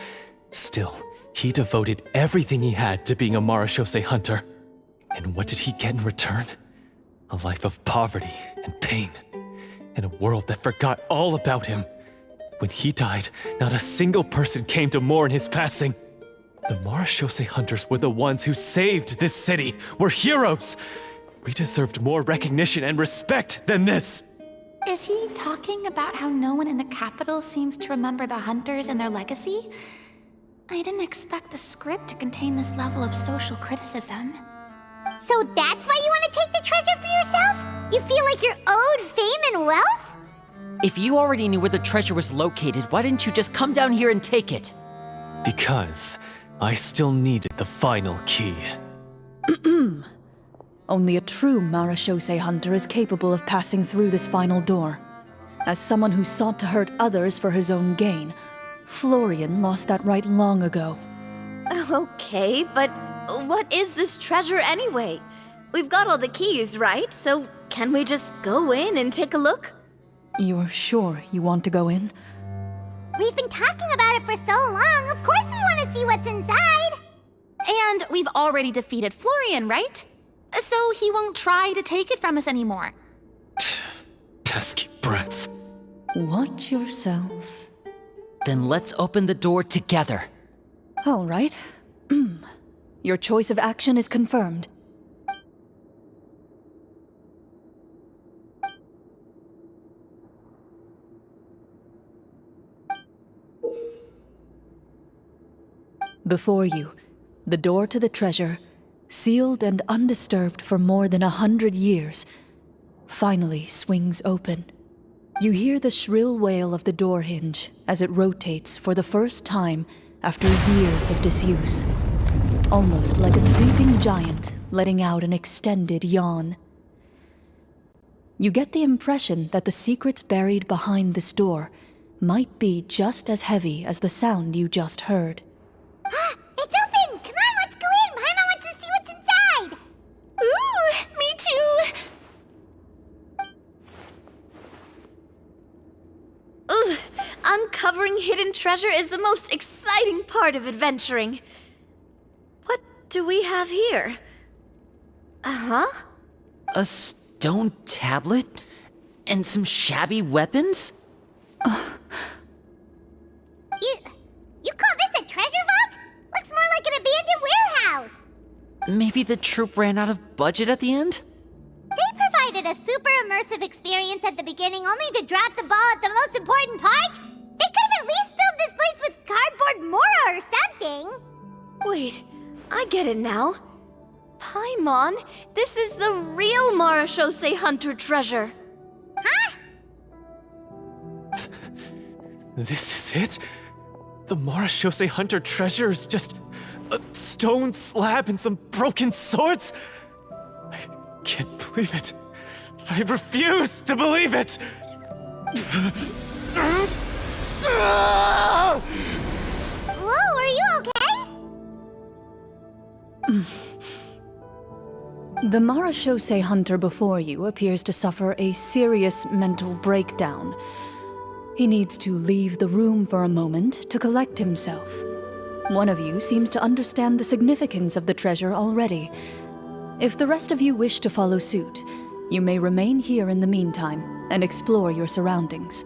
Still, he devoted everything he had to being a Marechaussee hunter. And what did he get in return? A life of poverty and pain. In a world that forgot all about him. When he died, not a single person came to mourn his passing. The Marechaussee hunters were the ones who saved this city. We're heroes. We deserved more recognition and respect than this. Is he talking about how no one in the capital seems to remember the hunters and their legacy? I didn't expect the script to contain this level of social criticism. So that's why you want to take the treasure for yourself? You feel like you're owed fame and wealth? If you already knew where the treasure was located, why didn't you just come down here and take it? Because I still needed the final key. Only a true Marechaussee hunter is capable of passing through this final door. As someone who sought to hurt others for his own gain, Florian lost that right long ago. Okay, but what is this treasure anyway? We've got all the keys, right? So can we just go in and take a look? You're sure you want to go in? We've been talking about it for so long, of course we want to see what's inside! And we've already defeated Florian, right? So he won't try to take it from us anymore. Pesky brats. Watch yourself. Then let's open the door together. All right. Your choice of action is confirmed. Before you, the door to the treasure, sealed and undisturbed for more than 100 years, finally swings open. You hear the shrill wail of the door hinge as it rotates for the first time after years of disuse, almost like a sleeping giant letting out an extended yawn. You get the impression that the secrets buried behind this door might be just as heavy as the sound you just heard. Ah, it's open! Come on, let's go in! Paimon wants to see what's inside! Ooh, me too! Ugh, uncovering hidden treasure is the most exciting part of adventuring. What do we have here? Uh-huh. A stone tablet? And some shabby weapons? You call this a treasure vault? Looks more like an abandoned warehouse! Maybe the troop ran out of budget at the end? They provided a super immersive experience at the beginning only to drop the ball at the most important part? They could have at least filled this place with cardboard Mora or something! Wait, I get it now. Paimon, this is the real Marachose Hunter treasure. Huh? This is it? The Marachose Hunter treasure is just a stone slab and some broken swords? I can't believe it. I refuse to believe it! Whoa, are you okay? The Marachose Hunter before you appears to suffer a serious mental breakdown. He needs to leave the room for a moment to collect himself. One of you seems to understand the significance of the treasure already. If the rest of you wish to follow suit, you may remain here in the meantime and explore your surroundings.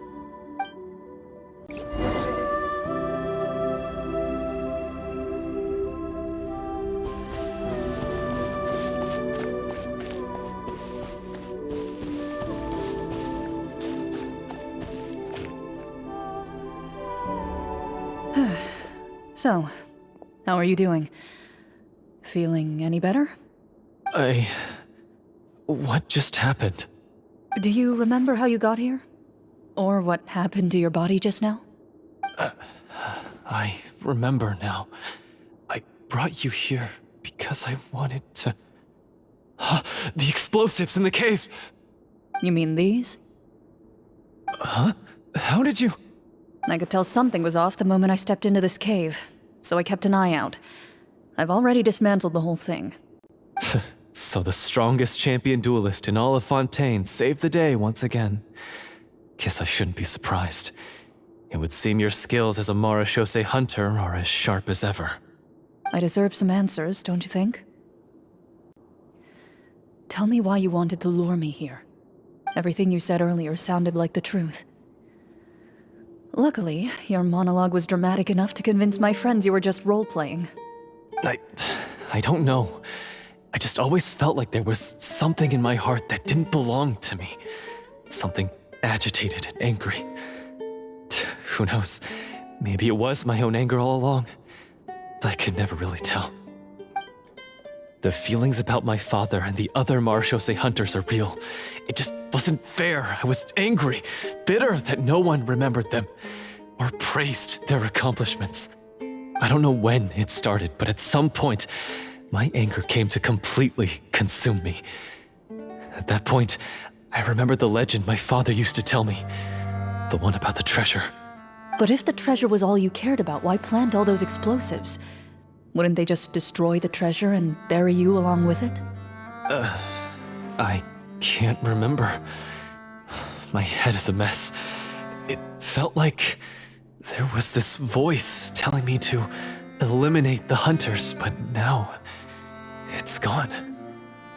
So, how are you doing? Feeling any better? What just happened? Do you remember how you got here? Or what happened to your body just now? I remember now. I brought you here because I wanted to... The explosives in the cave! You mean these? Huh? How did you... I could tell something was off the moment I stepped into this cave, so I kept an eye out. I've already dismantled the whole thing. So the strongest champion duelist in all of Fontaine saved the day once again. Guess I shouldn't be surprised. It would seem your skills as a Marachose hunter are as sharp as ever. I deserve some answers, don't you think? Tell me why you wanted to lure me here. Everything you said earlier sounded like the truth. Luckily, your monologue was dramatic enough to convince my friends you were just role-playing. I don't know. I just always felt like there was something in my heart that didn't belong to me. Something agitated and angry. Who knows? Maybe it was my own anger all along. I could never really tell. The feelings about my father and the other Marachose hunters are real. It just wasn't fair. I was angry, bitter that no one remembered them or praised their accomplishments. I don't know when it started, but at some point, my anger came to completely consume me. At that point, I remembered the legend my father used to tell me. The one about the treasure. But if the treasure was all you cared about, why plant all those explosives? Wouldn't they just destroy the treasure and bury you along with it? I can't remember. My head is a mess. It felt like there was this voice telling me to eliminate the hunters, but now it's gone.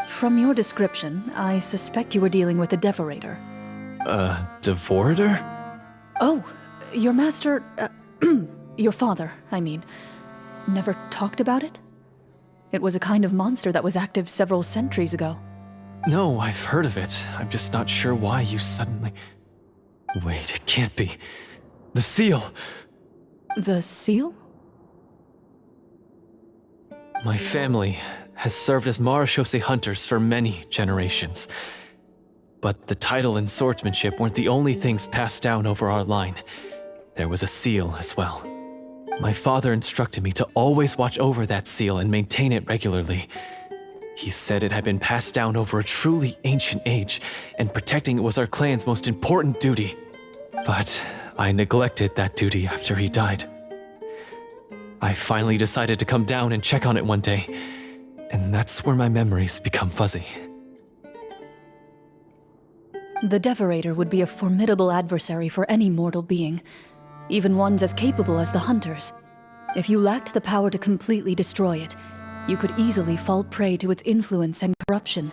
From your description, I suspect you were dealing with a devorator. Devorator? Oh, your master... your father, I mean. Never talked about it? It was a kind of monster that was active several centuries ago. No, I've heard of it. I'm just not sure why you suddenly... Wait, it can't be. The seal! The seal? My family has served as marechaussee hunters for many generations. But the title and swordsmanship weren't the only things passed down over our line. There was a seal as well. My father instructed me to always watch over that seal and maintain it regularly. He said it had been passed down over a truly ancient age, and protecting it was our clan's most important duty. But I neglected that duty after he died. I finally decided to come down and check on it one day, and that's where my memories become fuzzy. The Devorator would be a formidable adversary for any mortal being, even ones as capable as the Hunters. If you lacked the power to completely destroy it, you could easily fall prey to its influence and corruption.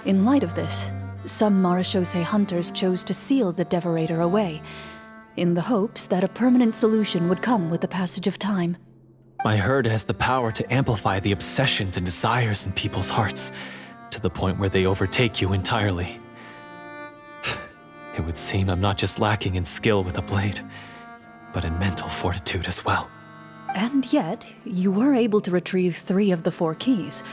In light of this, some marechaussee hunters chose to seal the Devorator away, in the hopes that a permanent solution would come with the passage of time. I heard it has the power to amplify the obsessions and desires in people's hearts, to the point where they overtake you entirely. It would seem I'm not just lacking in skill with a blade, but in mental fortitude as well. And yet, you were able to retrieve 3 of the 4 keys.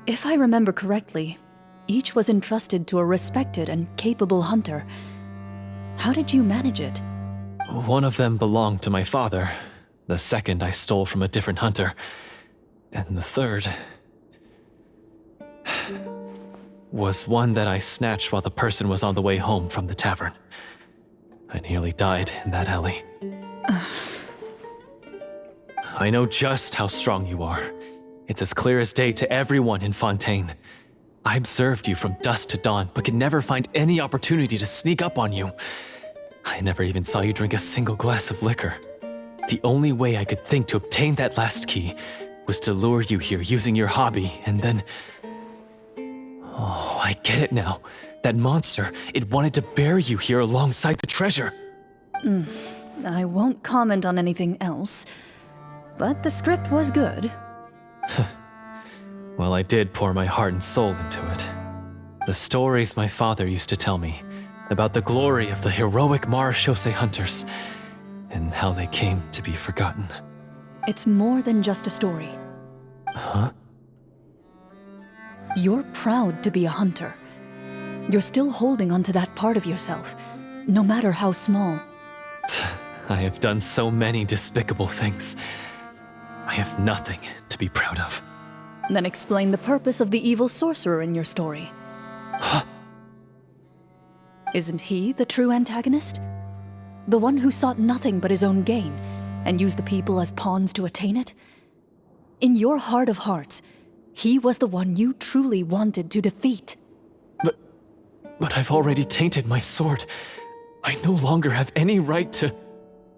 If I remember correctly, each was entrusted to a respected and capable hunter. How did you manage it? One of them belonged to my father. The second I stole from a different hunter. And the third was one that I snatched while the person was on the way home from the tavern. I nearly died in that alley. I know just how strong you are. It's as clear as day to everyone in Fontaine. I observed you from dusk to dawn, but could never find any opportunity to sneak up on you. I never even saw you drink a single glass of liquor. The only way I could think to obtain that last key was to lure you here using your hobby, and then... Oh, I get it now. That monster, it wanted to bury you here alongside the treasure. I won't comment on anything else, but the script was good. Well, I did pour my heart and soul into it. The stories my father used to tell me about the glory of the heroic marechaussee hunters and how they came to be forgotten. It's more than just a story. Huh? You're proud to be a hunter. You're still holding onto that part of yourself, no matter how small. I have done so many despicable things. I have nothing to be proud of. Then explain the purpose of the evil sorcerer in your story. Huh? Isn't he the true antagonist? The one who sought nothing but his own gain, and used the people as pawns to attain it? In your heart of hearts, he was the one you truly wanted to defeat. But I've already tainted my sword. I no longer have any right to...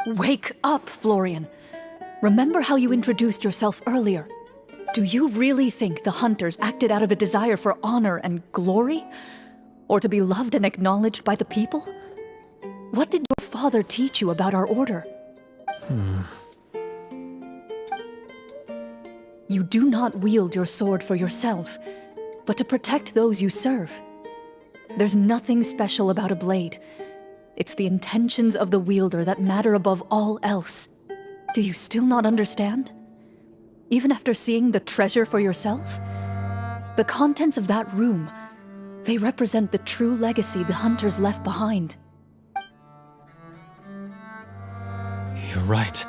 Wake up, Florian. Remember how you introduced yourself earlier. Do you really think the hunters acted out of a desire for honor and glory? Or to be loved and acknowledged by the people? What did your father teach you about our order? You do not wield your sword for yourself, but to protect those you serve. There's nothing special about a blade. It's the intentions of the wielder that matter above all else. Do you still not understand? Even after seeing the treasure for yourself? The contents of that room, they represent the true legacy the hunters left behind. You're right.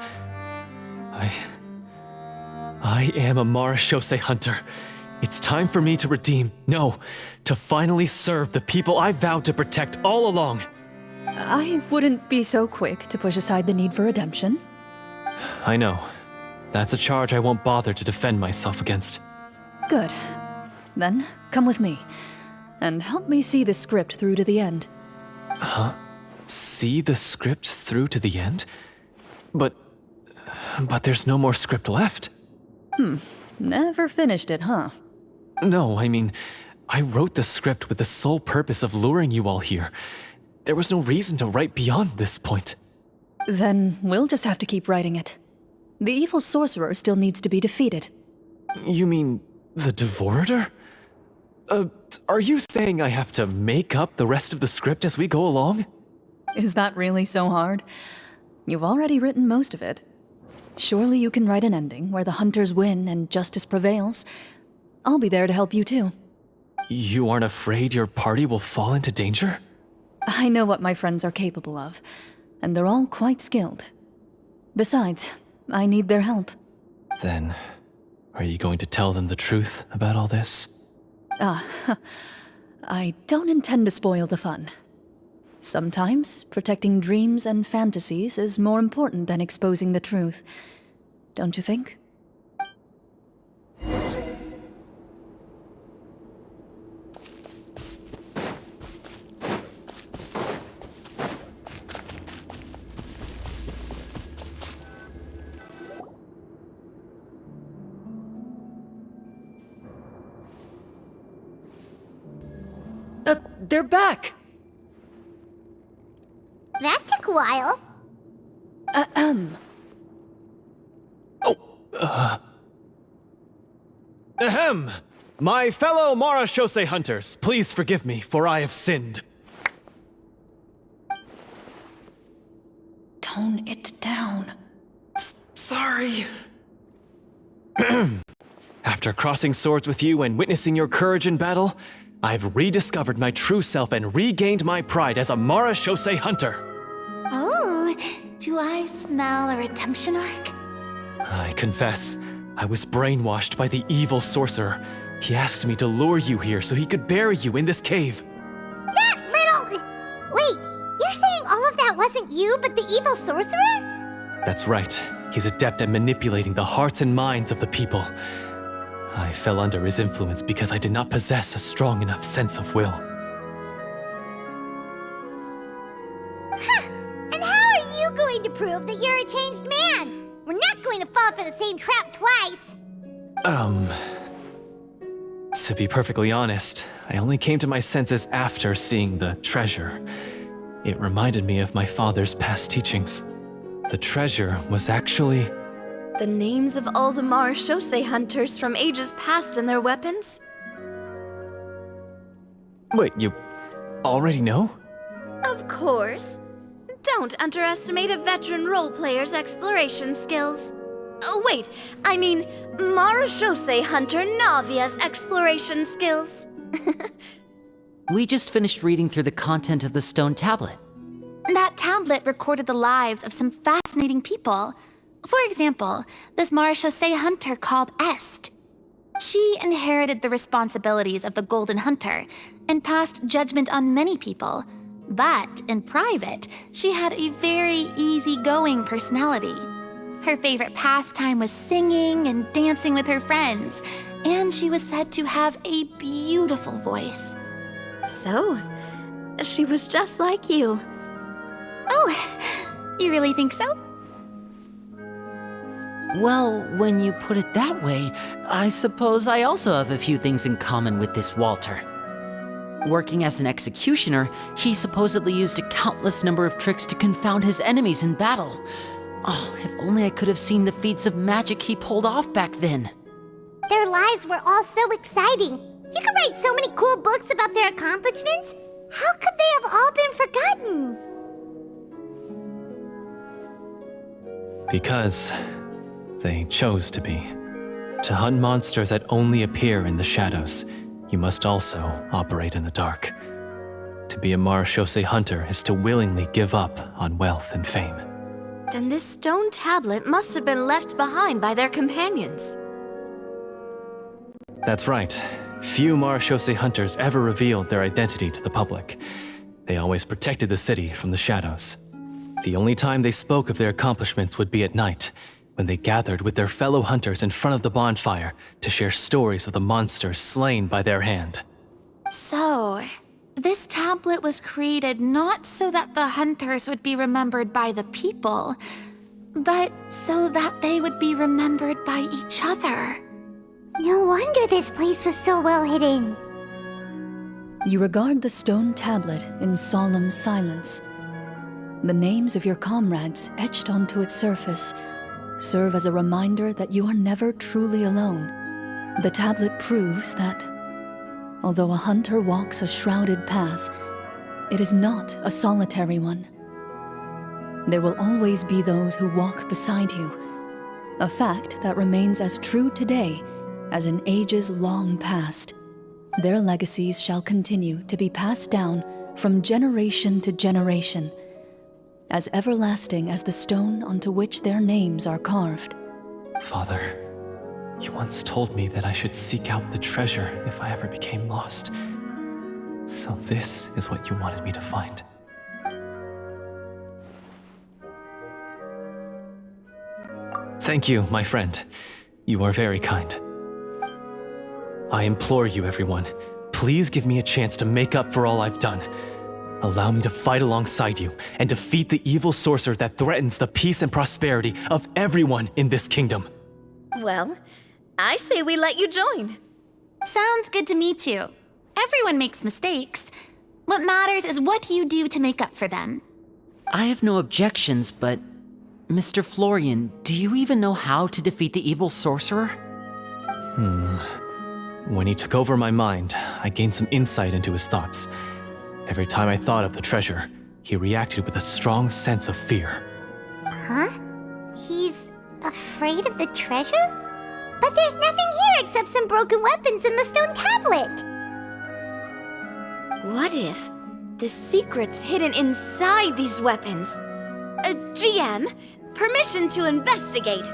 I am a marechaussee hunter. It's time for me to redeem, no, to finally serve the people I vowed to protect all along. I wouldn't be so quick to push aside the need for redemption. I know. That's a charge I won't bother to defend myself against. Good. Then, come with me, and help me see the script through to the end. Huh? See the script through to the end? But there's no more script left. Never finished it, huh? No, I mean, I wrote the script with the sole purpose of luring you all here. There was no reason to write beyond this point. Then we'll just have to keep writing it. The evil sorcerer still needs to be defeated. You mean the Devorator? Are you saying I have to make up the rest of the script as we go along? Is that really so hard? You've already written most of it. Surely you can write an ending where the hunters win and justice prevails, I'll be there to help you too. You aren't afraid your party will fall into danger? I know what my friends are capable of, and they're all quite skilled. Besides, I need their help. Then, are you going to tell them the truth about all this? I don't intend to spoil the fun. Sometimes, protecting dreams and fantasies is more important than exposing the truth. Don't you think? They're back! That took a while. Ahem! My fellow Marashose hunters, please forgive me, for I have sinned. Tone it down. Sorry. After crossing swords with you and witnessing your courage in battle, I've rediscovered my true self and regained my pride as a Marashose hunter. Oh, do I smell a redemption arc? I confess, I was brainwashed by the evil sorcerer. He asked me to lure you here so he could bury you in this cave. That little... Wait, you're saying all of that wasn't you, but the evil sorcerer? That's right. He's adept at manipulating the hearts and minds of the people. I fell under his influence because I did not possess a strong enough sense of will. And how are you going to prove that you're a changed man? We're not going to fall for the same trap twice. To be perfectly honest, I only came to my senses after seeing the treasure. It reminded me of my father's past teachings. The treasure was actually... The names of all the Marashose hunters from ages past and their weapons? Wait, you already know? Of course. Don't underestimate a veteran role player's exploration skills. Oh, wait, I mean Marashose hunter Navia's exploration skills. We just finished reading through the content of the stone tablet. That tablet recorded the lives of some fascinating people. For example, this Marashose hunter called Est. She inherited the responsibilities of the Golden Hunter and passed judgment on many people. But in private, she had a very easygoing personality. Her favorite pastime was singing and dancing with her friends, and she was said to have a beautiful voice. So, she was just like you. Oh, you really think so? Well, when you put it that way, I suppose I also have a few things in common with this Walter. Working as an executioner, he supposedly used a countless number of tricks to confound his enemies in battle. Oh, if only I could have seen the feats of magic he pulled off back then. Their lives were all so exciting. You could write so many cool books about their accomplishments. How could they have all been forgotten? Because they chose to be. To hunt monsters that only appear in the shadows, you must also operate in the dark. To be a Marashose hunter is to willingly give up on wealth and fame. Then this stone tablet must have been left behind by their companions. That's right. Few Marashose hunters ever revealed their identity to the public. They always protected the city from the shadows. The only time they spoke of their accomplishments would be at night, when they gathered with their fellow hunters in front of the bonfire to share stories of the monsters slain by their hand. So, this tablet was created not so that the hunters would be remembered by the people, but so that they would be remembered by each other. No wonder this place was so well hidden. You regard the stone tablet in solemn silence. The names of your comrades etched onto its surface serve as a reminder that you are never truly alone. The tablet proves that, although a hunter walks a shrouded path, it is not a solitary one. There will always be those who walk beside you, a fact that remains as true today as in ages long past, their legacies shall continue to be passed down from generation to generation, as everlasting as the stone onto which their names are carved. Father, you once told me that I should seek out the treasure if I ever became lost. So this is what you wanted me to find. Thank you, my friend. You are very kind. I implore you, everyone, please give me a chance to make up for all I've done. Allow me to fight alongside you and defeat the evil sorcerer that threatens the peace and prosperity of everyone in this kingdom. Well, I say we let you join. Sounds good to me too. Everyone makes mistakes. What matters is what you do to make up for them. I have no objections, but Mr. Florian, do you even know how to defeat the evil sorcerer? When he took over my mind, I gained some insight into his thoughts. Every time I thought of the treasure, he reacted with a strong sense of fear. Huh? He's afraid of the treasure? But there's nothing here except some broken weapons and the stone tablet. What if the secret's hidden inside these weapons? GM, permission to investigate.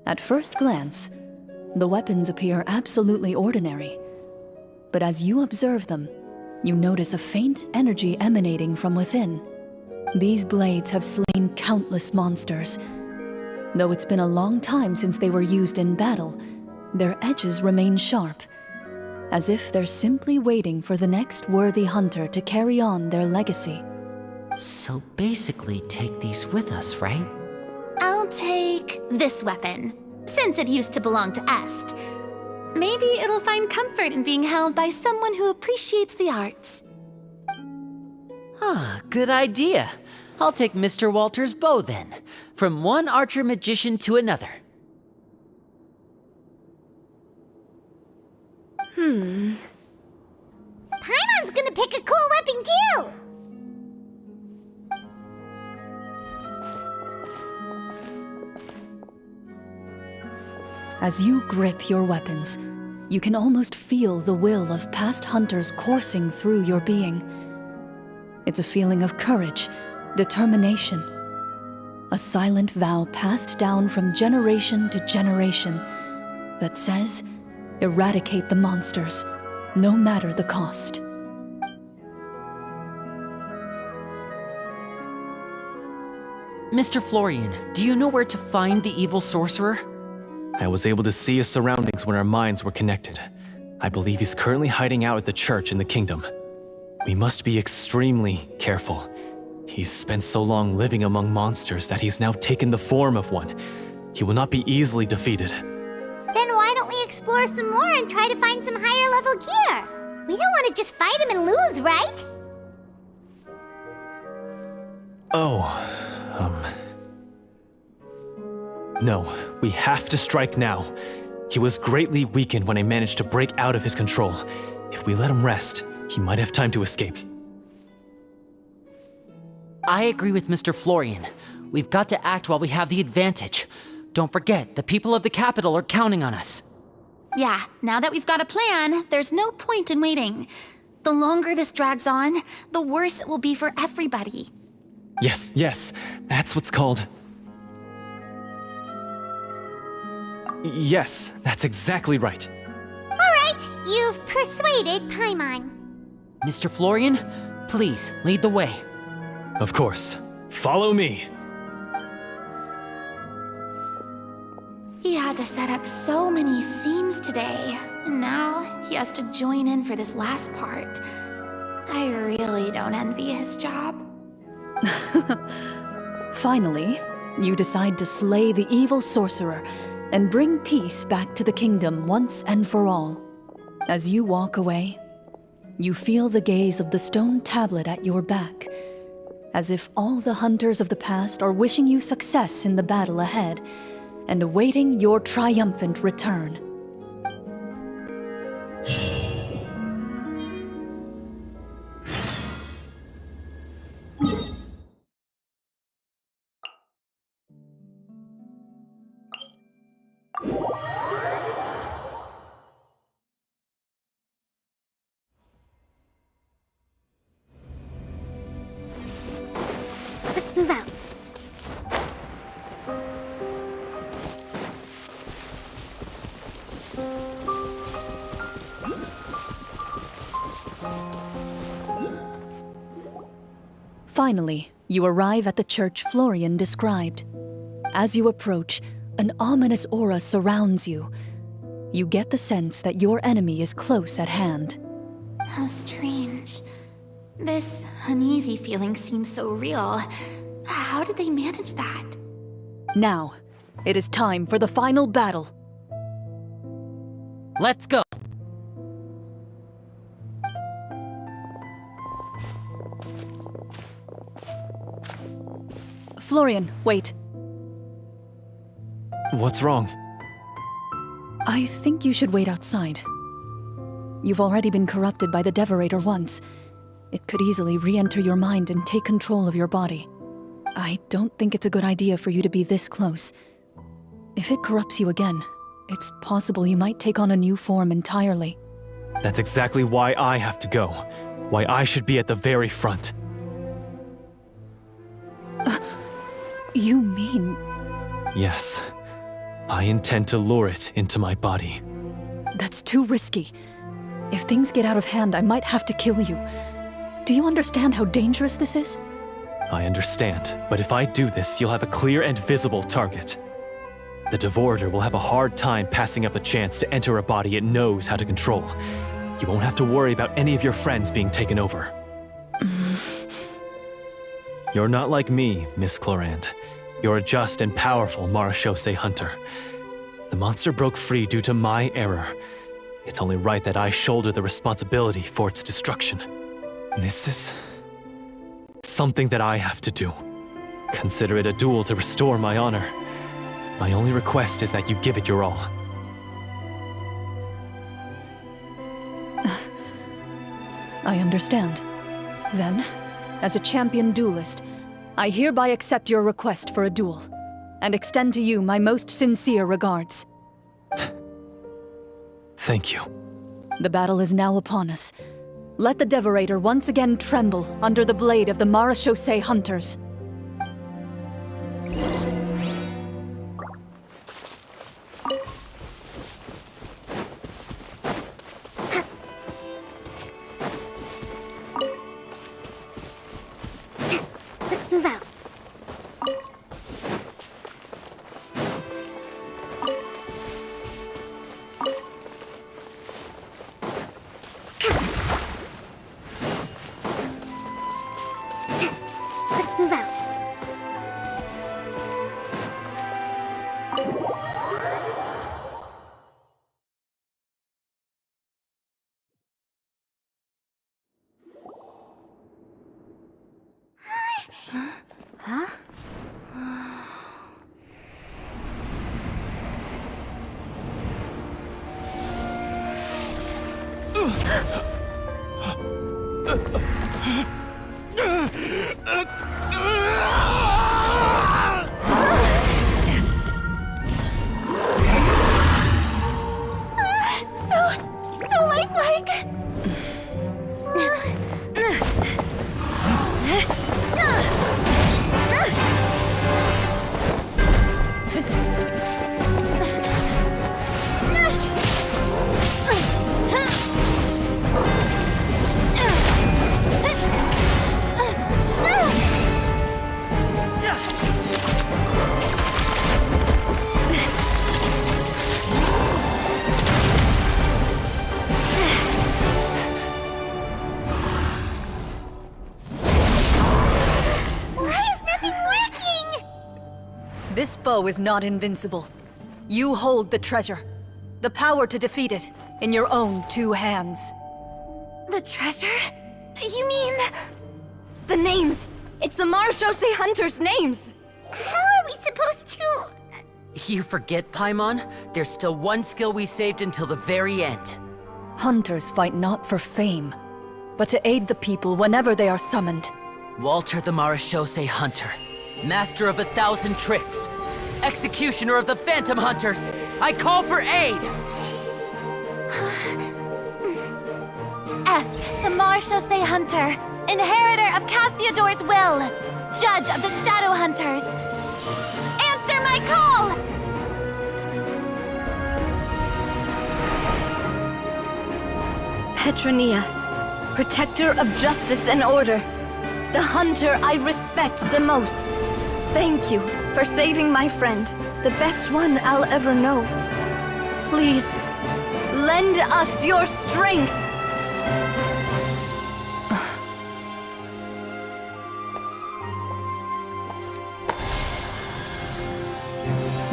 At first glance, the weapons appear absolutely ordinary. But as you observe them, you notice a faint energy emanating from within. These blades have slain countless monsters. Though it's been a long time since they were used in battle, their edges remain sharp, as if they're simply waiting for the next worthy hunter to carry on their legacy. So basically, take these with us, right? I'll take this weapon, since it used to belong to Est. Maybe it'll find comfort in being held by someone who appreciates the arts. Ah, good idea. I'll take Mr. Walter's bow then, from one archer magician to another. Paimon's gonna pick a cool weapon too! As you grip your weapons, you can almost feel the will of past hunters coursing through your being. It's a feeling of courage, determination, a silent vow passed down from generation to generation that says, eradicate the monsters, no matter the cost. Mr. Florian, do you know where to find the evil sorcerer? I was able to see his surroundings when our minds were connected. I believe he's currently hiding out at the church in the kingdom. We must be extremely careful. He's spent so long living among monsters that he's now taken the form of one. He will not be easily defeated. Then why don't we explore some more and try to find some higher level gear? We don't want to just fight him and lose, right? No, we have to strike now. He was greatly weakened when I managed to break out of his control. If we let him rest, he might have time to escape. I agree with Mr. Florian. We've got to act while we have the advantage. Don't forget, the people of the capital are counting on us. Yeah, now that we've got a plan, there's no point in waiting. The longer this drags on, the worse it will be for everybody. Yes, that's what's called... Yes, that's exactly right. Alright, you've persuaded Paimon. Mr. Florian, please, lead the way. Of course. Follow me. He had to set up so many scenes today, and now he has to join in for this last part. I really don't envy his job. Finally, you decide to slay the evil sorcerer and bring peace back to the kingdom once and for all. As you walk away, you feel the gaze of the stone tablet at your back, as if all the hunters of the past are wishing you success in the battle ahead and awaiting your triumphant return. Finally, you arrive at the church Florian described. As you approach, an ominous aura surrounds you. You get the sense that your enemy is close at hand. How strange. This uneasy feeling seems so real. How did they manage that? Now, it is time for the final battle. Let's go! Florian, wait. What's wrong? I think you should wait outside. You've already been corrupted by the Devorator once. It could easily re-enter your mind and take control of your body. I don't think it's a good idea for you to be this close. If it corrupts you again, it's possible you might take on a new form entirely. That's exactly why I have to go. Why I should be at the very front. You mean... Yes. I intend to lure it into my body. That's too risky. If things get out of hand, I might have to kill you. Do you understand how dangerous this is? I understand, but if I do this, you'll have a clear and visible target. The Devorator will have a hard time passing up a chance to enter a body it knows how to control. You won't have to worry about any of your friends being taken over. You're not like me, Miss Clorinde. You're a just and powerful Marechaussee hunter. The monster broke free due to my error. It's only right that I shoulder the responsibility for its destruction. This is... something that I have to do. Consider it a duel to restore my honor. My only request is that you give it your all. I understand. Then, as a champion duelist, I hereby accept your request for a duel, and extend to you my most sincere regards. Thank you. The battle is now upon us. Let the Devorator once again tremble under the blade of the Marechaussee hunters. Let's move out. Let's move out. So lifelike! This foe is not invincible. You hold the treasure. The power to defeat it in your own two hands. The treasure? You mean... The names! It's the Marechaussee hunters' names! How are we supposed to... You forget, Paimon? There's still one skill we saved until the very end. Hunters fight not for fame, but to aid the people whenever they are summoned. Walter the Marechaussee Hunter, master of 1,000 tricks, executioner of the Phantom Hunters, I call for aid! Est, the Marechaussee Hunter, inheritor of Cassiodor's will, judge of the Shadow Hunters. Answer my call! Petronia, protector of justice and order. the hunter I respect the most. Thank you for saving my friend, the best one I'll ever know. Please, lend us your strength.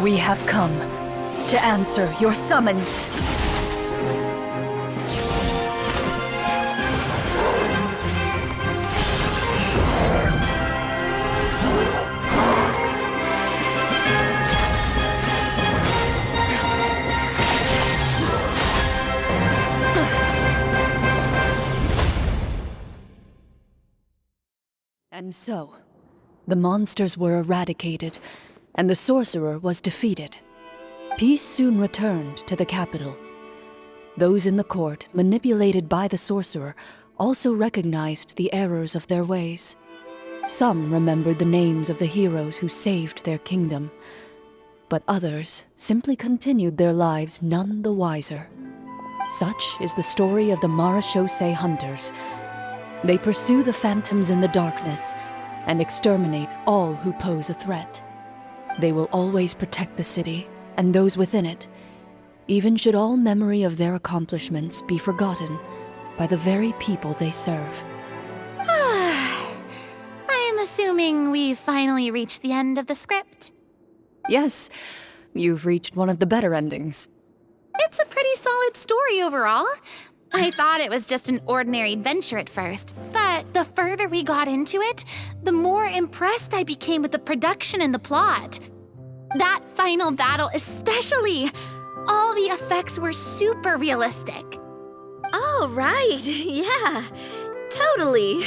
We have come to answer your summons. And so, the monsters were eradicated, and the sorcerer was defeated. Peace soon returned to the capital. Those in the court, manipulated by the sorcerer, also recognized the errors of their ways. Some remembered the names of the heroes who saved their kingdom, but others simply continued their lives none the wiser. Such is the story of the Marechaussee Hunters. They pursue the phantoms in the darkness and exterminate all who pose a threat. They will always protect the city and those within it, even should all memory of their accomplishments be forgotten by the very people they serve. I am assuming we've finally reached the end of the script. Yes, you've reached one of the better endings. It's a pretty solid story overall. I thought it was just an ordinary adventure at first, but the further we got into it, the more impressed I became with the production and the plot. That final battle especially! All the effects were super realistic. Oh, right. Yeah, totally.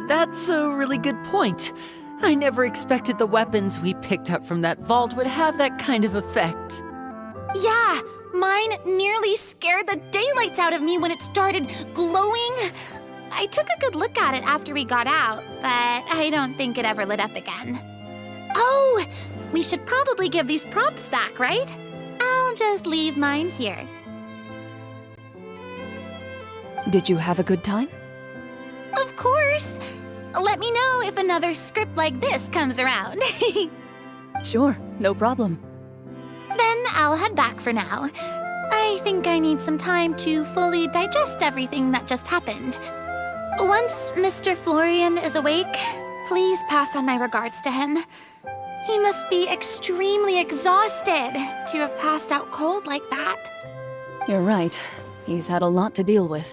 That's a really good point. I never expected the weapons we picked up from that vault would have that kind of effect. Yeah, mine nearly scared the daylights out of me when it started glowing. I took a good look at it after we got out, but I don't think it ever lit up again. Oh, we should probably give these props back, right? I'll just leave mine here. Did you have a good time? Of course! Let me know if another script like this comes around. Sure, no problem. Then I'll head back for now. I think I need some time to fully digest everything that just happened. Once Mr. Florian is awake, please pass on my regards to him. He must be extremely exhausted to have passed out cold like that. You're right. He's had a lot to deal with.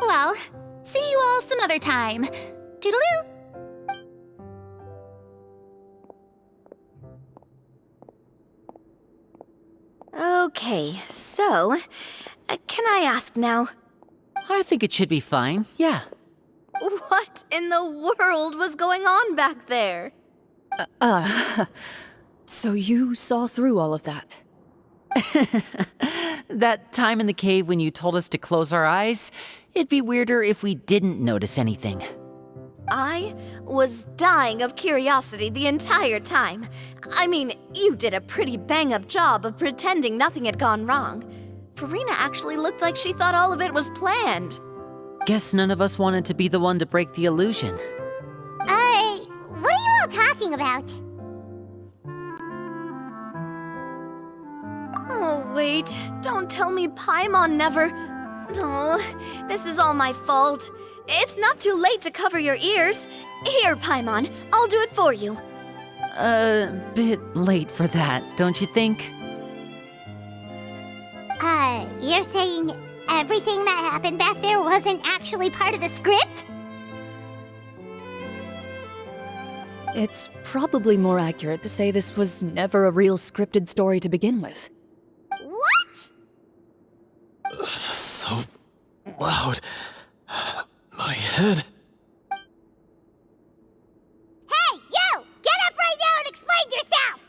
Well, see you all some other time. Toodaloo! Okay, so, can I ask now, I think it should be fine, yeah. what in the world was going on back there? So you saw through all of that? That time in the cave when you told us to close our eyes, it'd be weirder if we didn't notice anything. I was dying of curiosity the entire time. I mean, you did a pretty bang-up job of pretending nothing had gone wrong. Farina actually looked like she thought all of it was planned. Guess none of us wanted to be the one to break the illusion. What are you all talking about? Oh, wait. Don't tell me Paimon never... Oh, this is all my fault. It's not too late to cover your ears. Here, Paimon, I'll do it for you. A bit late for that, don't you think? You're saying everything that happened back there wasn't actually part of the script? It's probably more accurate to say this was never a real scripted story to begin with. What? So loud. My head. Hey, you! Get up right now and explain yourself!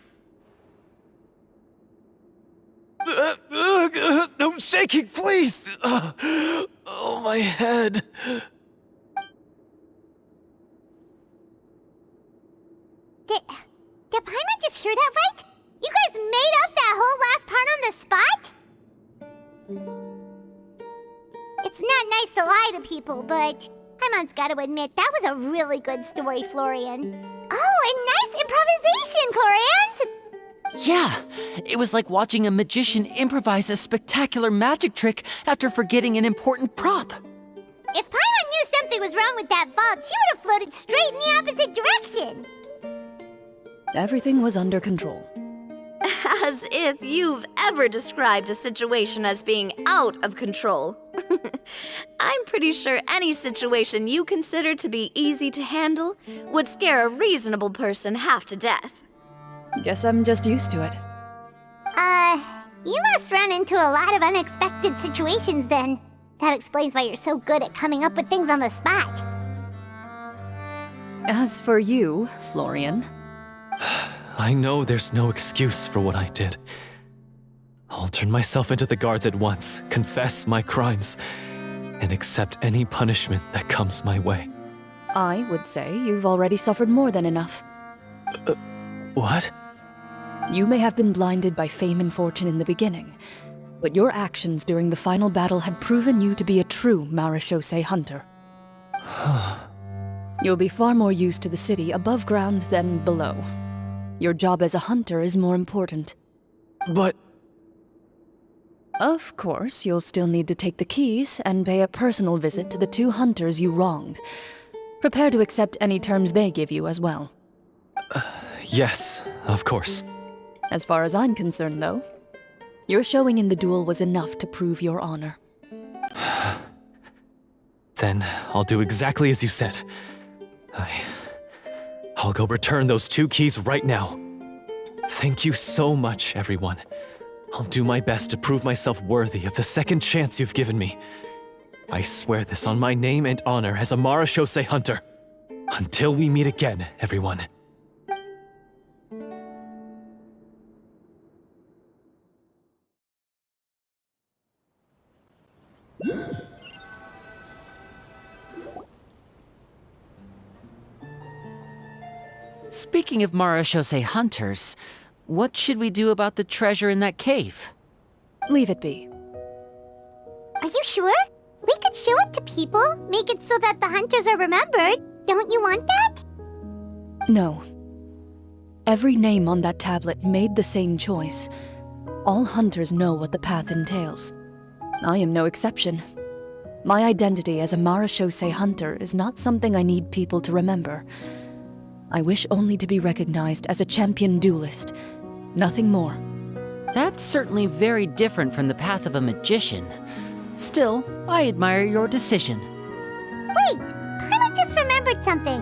No shaking, please! Oh, my head. Did Paimon just hear that right? You guys made up that whole last part on the spot? It's not to lie to people, but Paimon's gotta admit, that was a really good story, Florian. Oh, and nice improvisation, Clorinde! Yeah, it was like watching a magician improvise a spectacular magic trick after forgetting an important prop. If Paimon knew something was wrong with that vault, she would have floated straight in the opposite direction. Everything was under control. As if you've ever described a situation as being out of control. I'm pretty sure any situation you consider to be easy to handle would scare a reasonable person half to death. Guess I'm just used to it. You must run into a lot of unexpected situations then. That explains why you're so good at coming up with things on the spot. As for you, Florian, I know there's no excuse for what I did. I'll turn myself into the guards at once, confess my crimes, and accept any punishment that comes my way. I would say you've already suffered more than enough. What? You may have been blinded by fame and fortune in the beginning, but your actions during the final battle had proven you to be a true Marechaussee hunter. You'll be far more used to the city above ground than below. Your job as a hunter is more important. But... Of course, you'll still need to take the keys and pay a personal visit to the 2 hunters you wronged. Prepare to accept any terms they give you as well. yes, of course. As far as I'm concerned, though, your showing in the duel was enough to prove your honor. Then I'll do exactly as you said. I'll go return those 2 keys right now. Thank you so much, everyone. I'll do my best to prove myself worthy of the second chance you've given me. I swear this on my name and honor as a Marechaussee hunter. Until we meet again, everyone. Speaking of Marechaussee hunters, what should we do about the treasure in that cave? Leave it be. Are you sure? We could show it to people, make it so that the hunters are remembered. Don't you want that? No. Every name on that tablet made the same choice. All hunters know what the path entails. I am no exception. My identity as a Marechaussee hunter is not something I need people to remember. I wish only to be recognized as a champion duelist. Nothing more. That's certainly very different from the path of a magician. Still, I admire your decision. Wait, Paimon just remembered something.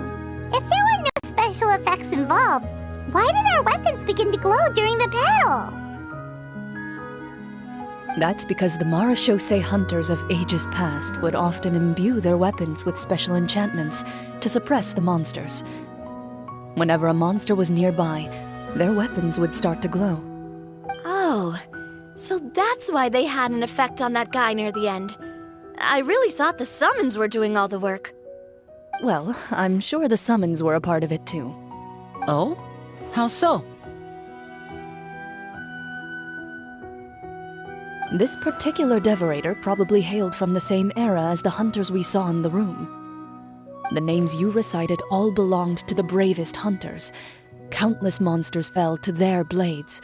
If there were no special effects involved, why did our weapons begin to glow during the battle? That's because the Marechaussee hunters of ages past would often imbue their weapons with special enchantments to suppress the monsters. Whenever a monster was nearby, their weapons would start to glow. Oh, so that's why they had an effect on that guy near the end. I really thought the summons were doing all the work. Well, I'm sure the summons were a part of it too. Oh? How so? This particular devorator probably hailed from the same era as the hunters we saw in the room. The names you recited all belonged to the bravest hunters. Countless monsters fell to their blades.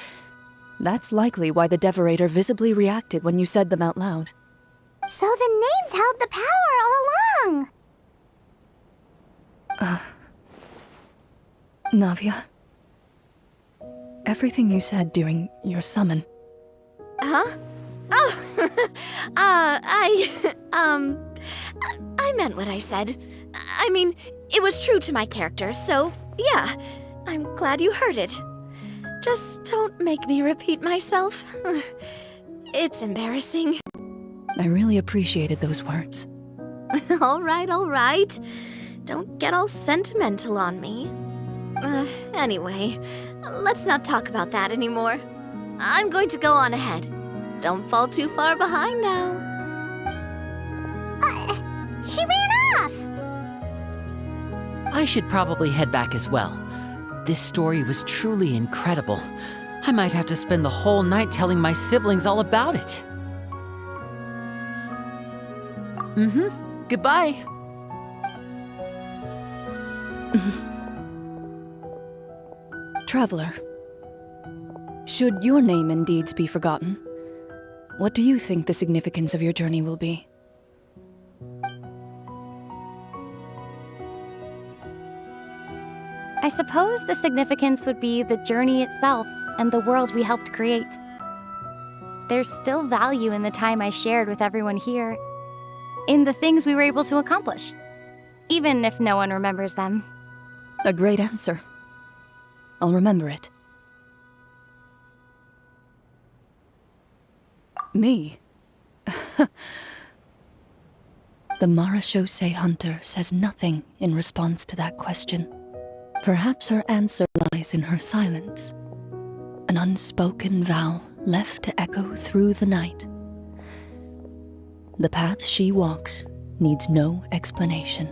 That's likely why the devorator visibly reacted when you said them out loud. So the names held the power all along! Navia, everything you said during your summon. Huh? Oh, I meant what I said. I mean, it was true to my character, so yeah, I'm glad you heard it. Just don't make me repeat myself. It's embarrassing. I really appreciated those words. All right. Don't get all sentimental on me. Anyway, let's not talk about that anymore. I'm going to go on ahead. Don't fall too far behind now. She ran off! I should probably head back as well. This story was truly incredible. I might have to spend the whole night telling my siblings all about it. Goodbye. Traveler, should your name and deeds be forgotten, what do you think the significance of your journey will be? I suppose the significance would be the journey itself and the world we helped create. There's still value in the time I shared with everyone here, in the things we were able to accomplish, even if no one remembers them. A great answer. I'll remember it. Me? The Marachose hunter says nothing in response to that question. Perhaps her answer lies in her silence, an unspoken vow left to echo through the night. The path she walks needs no explanation.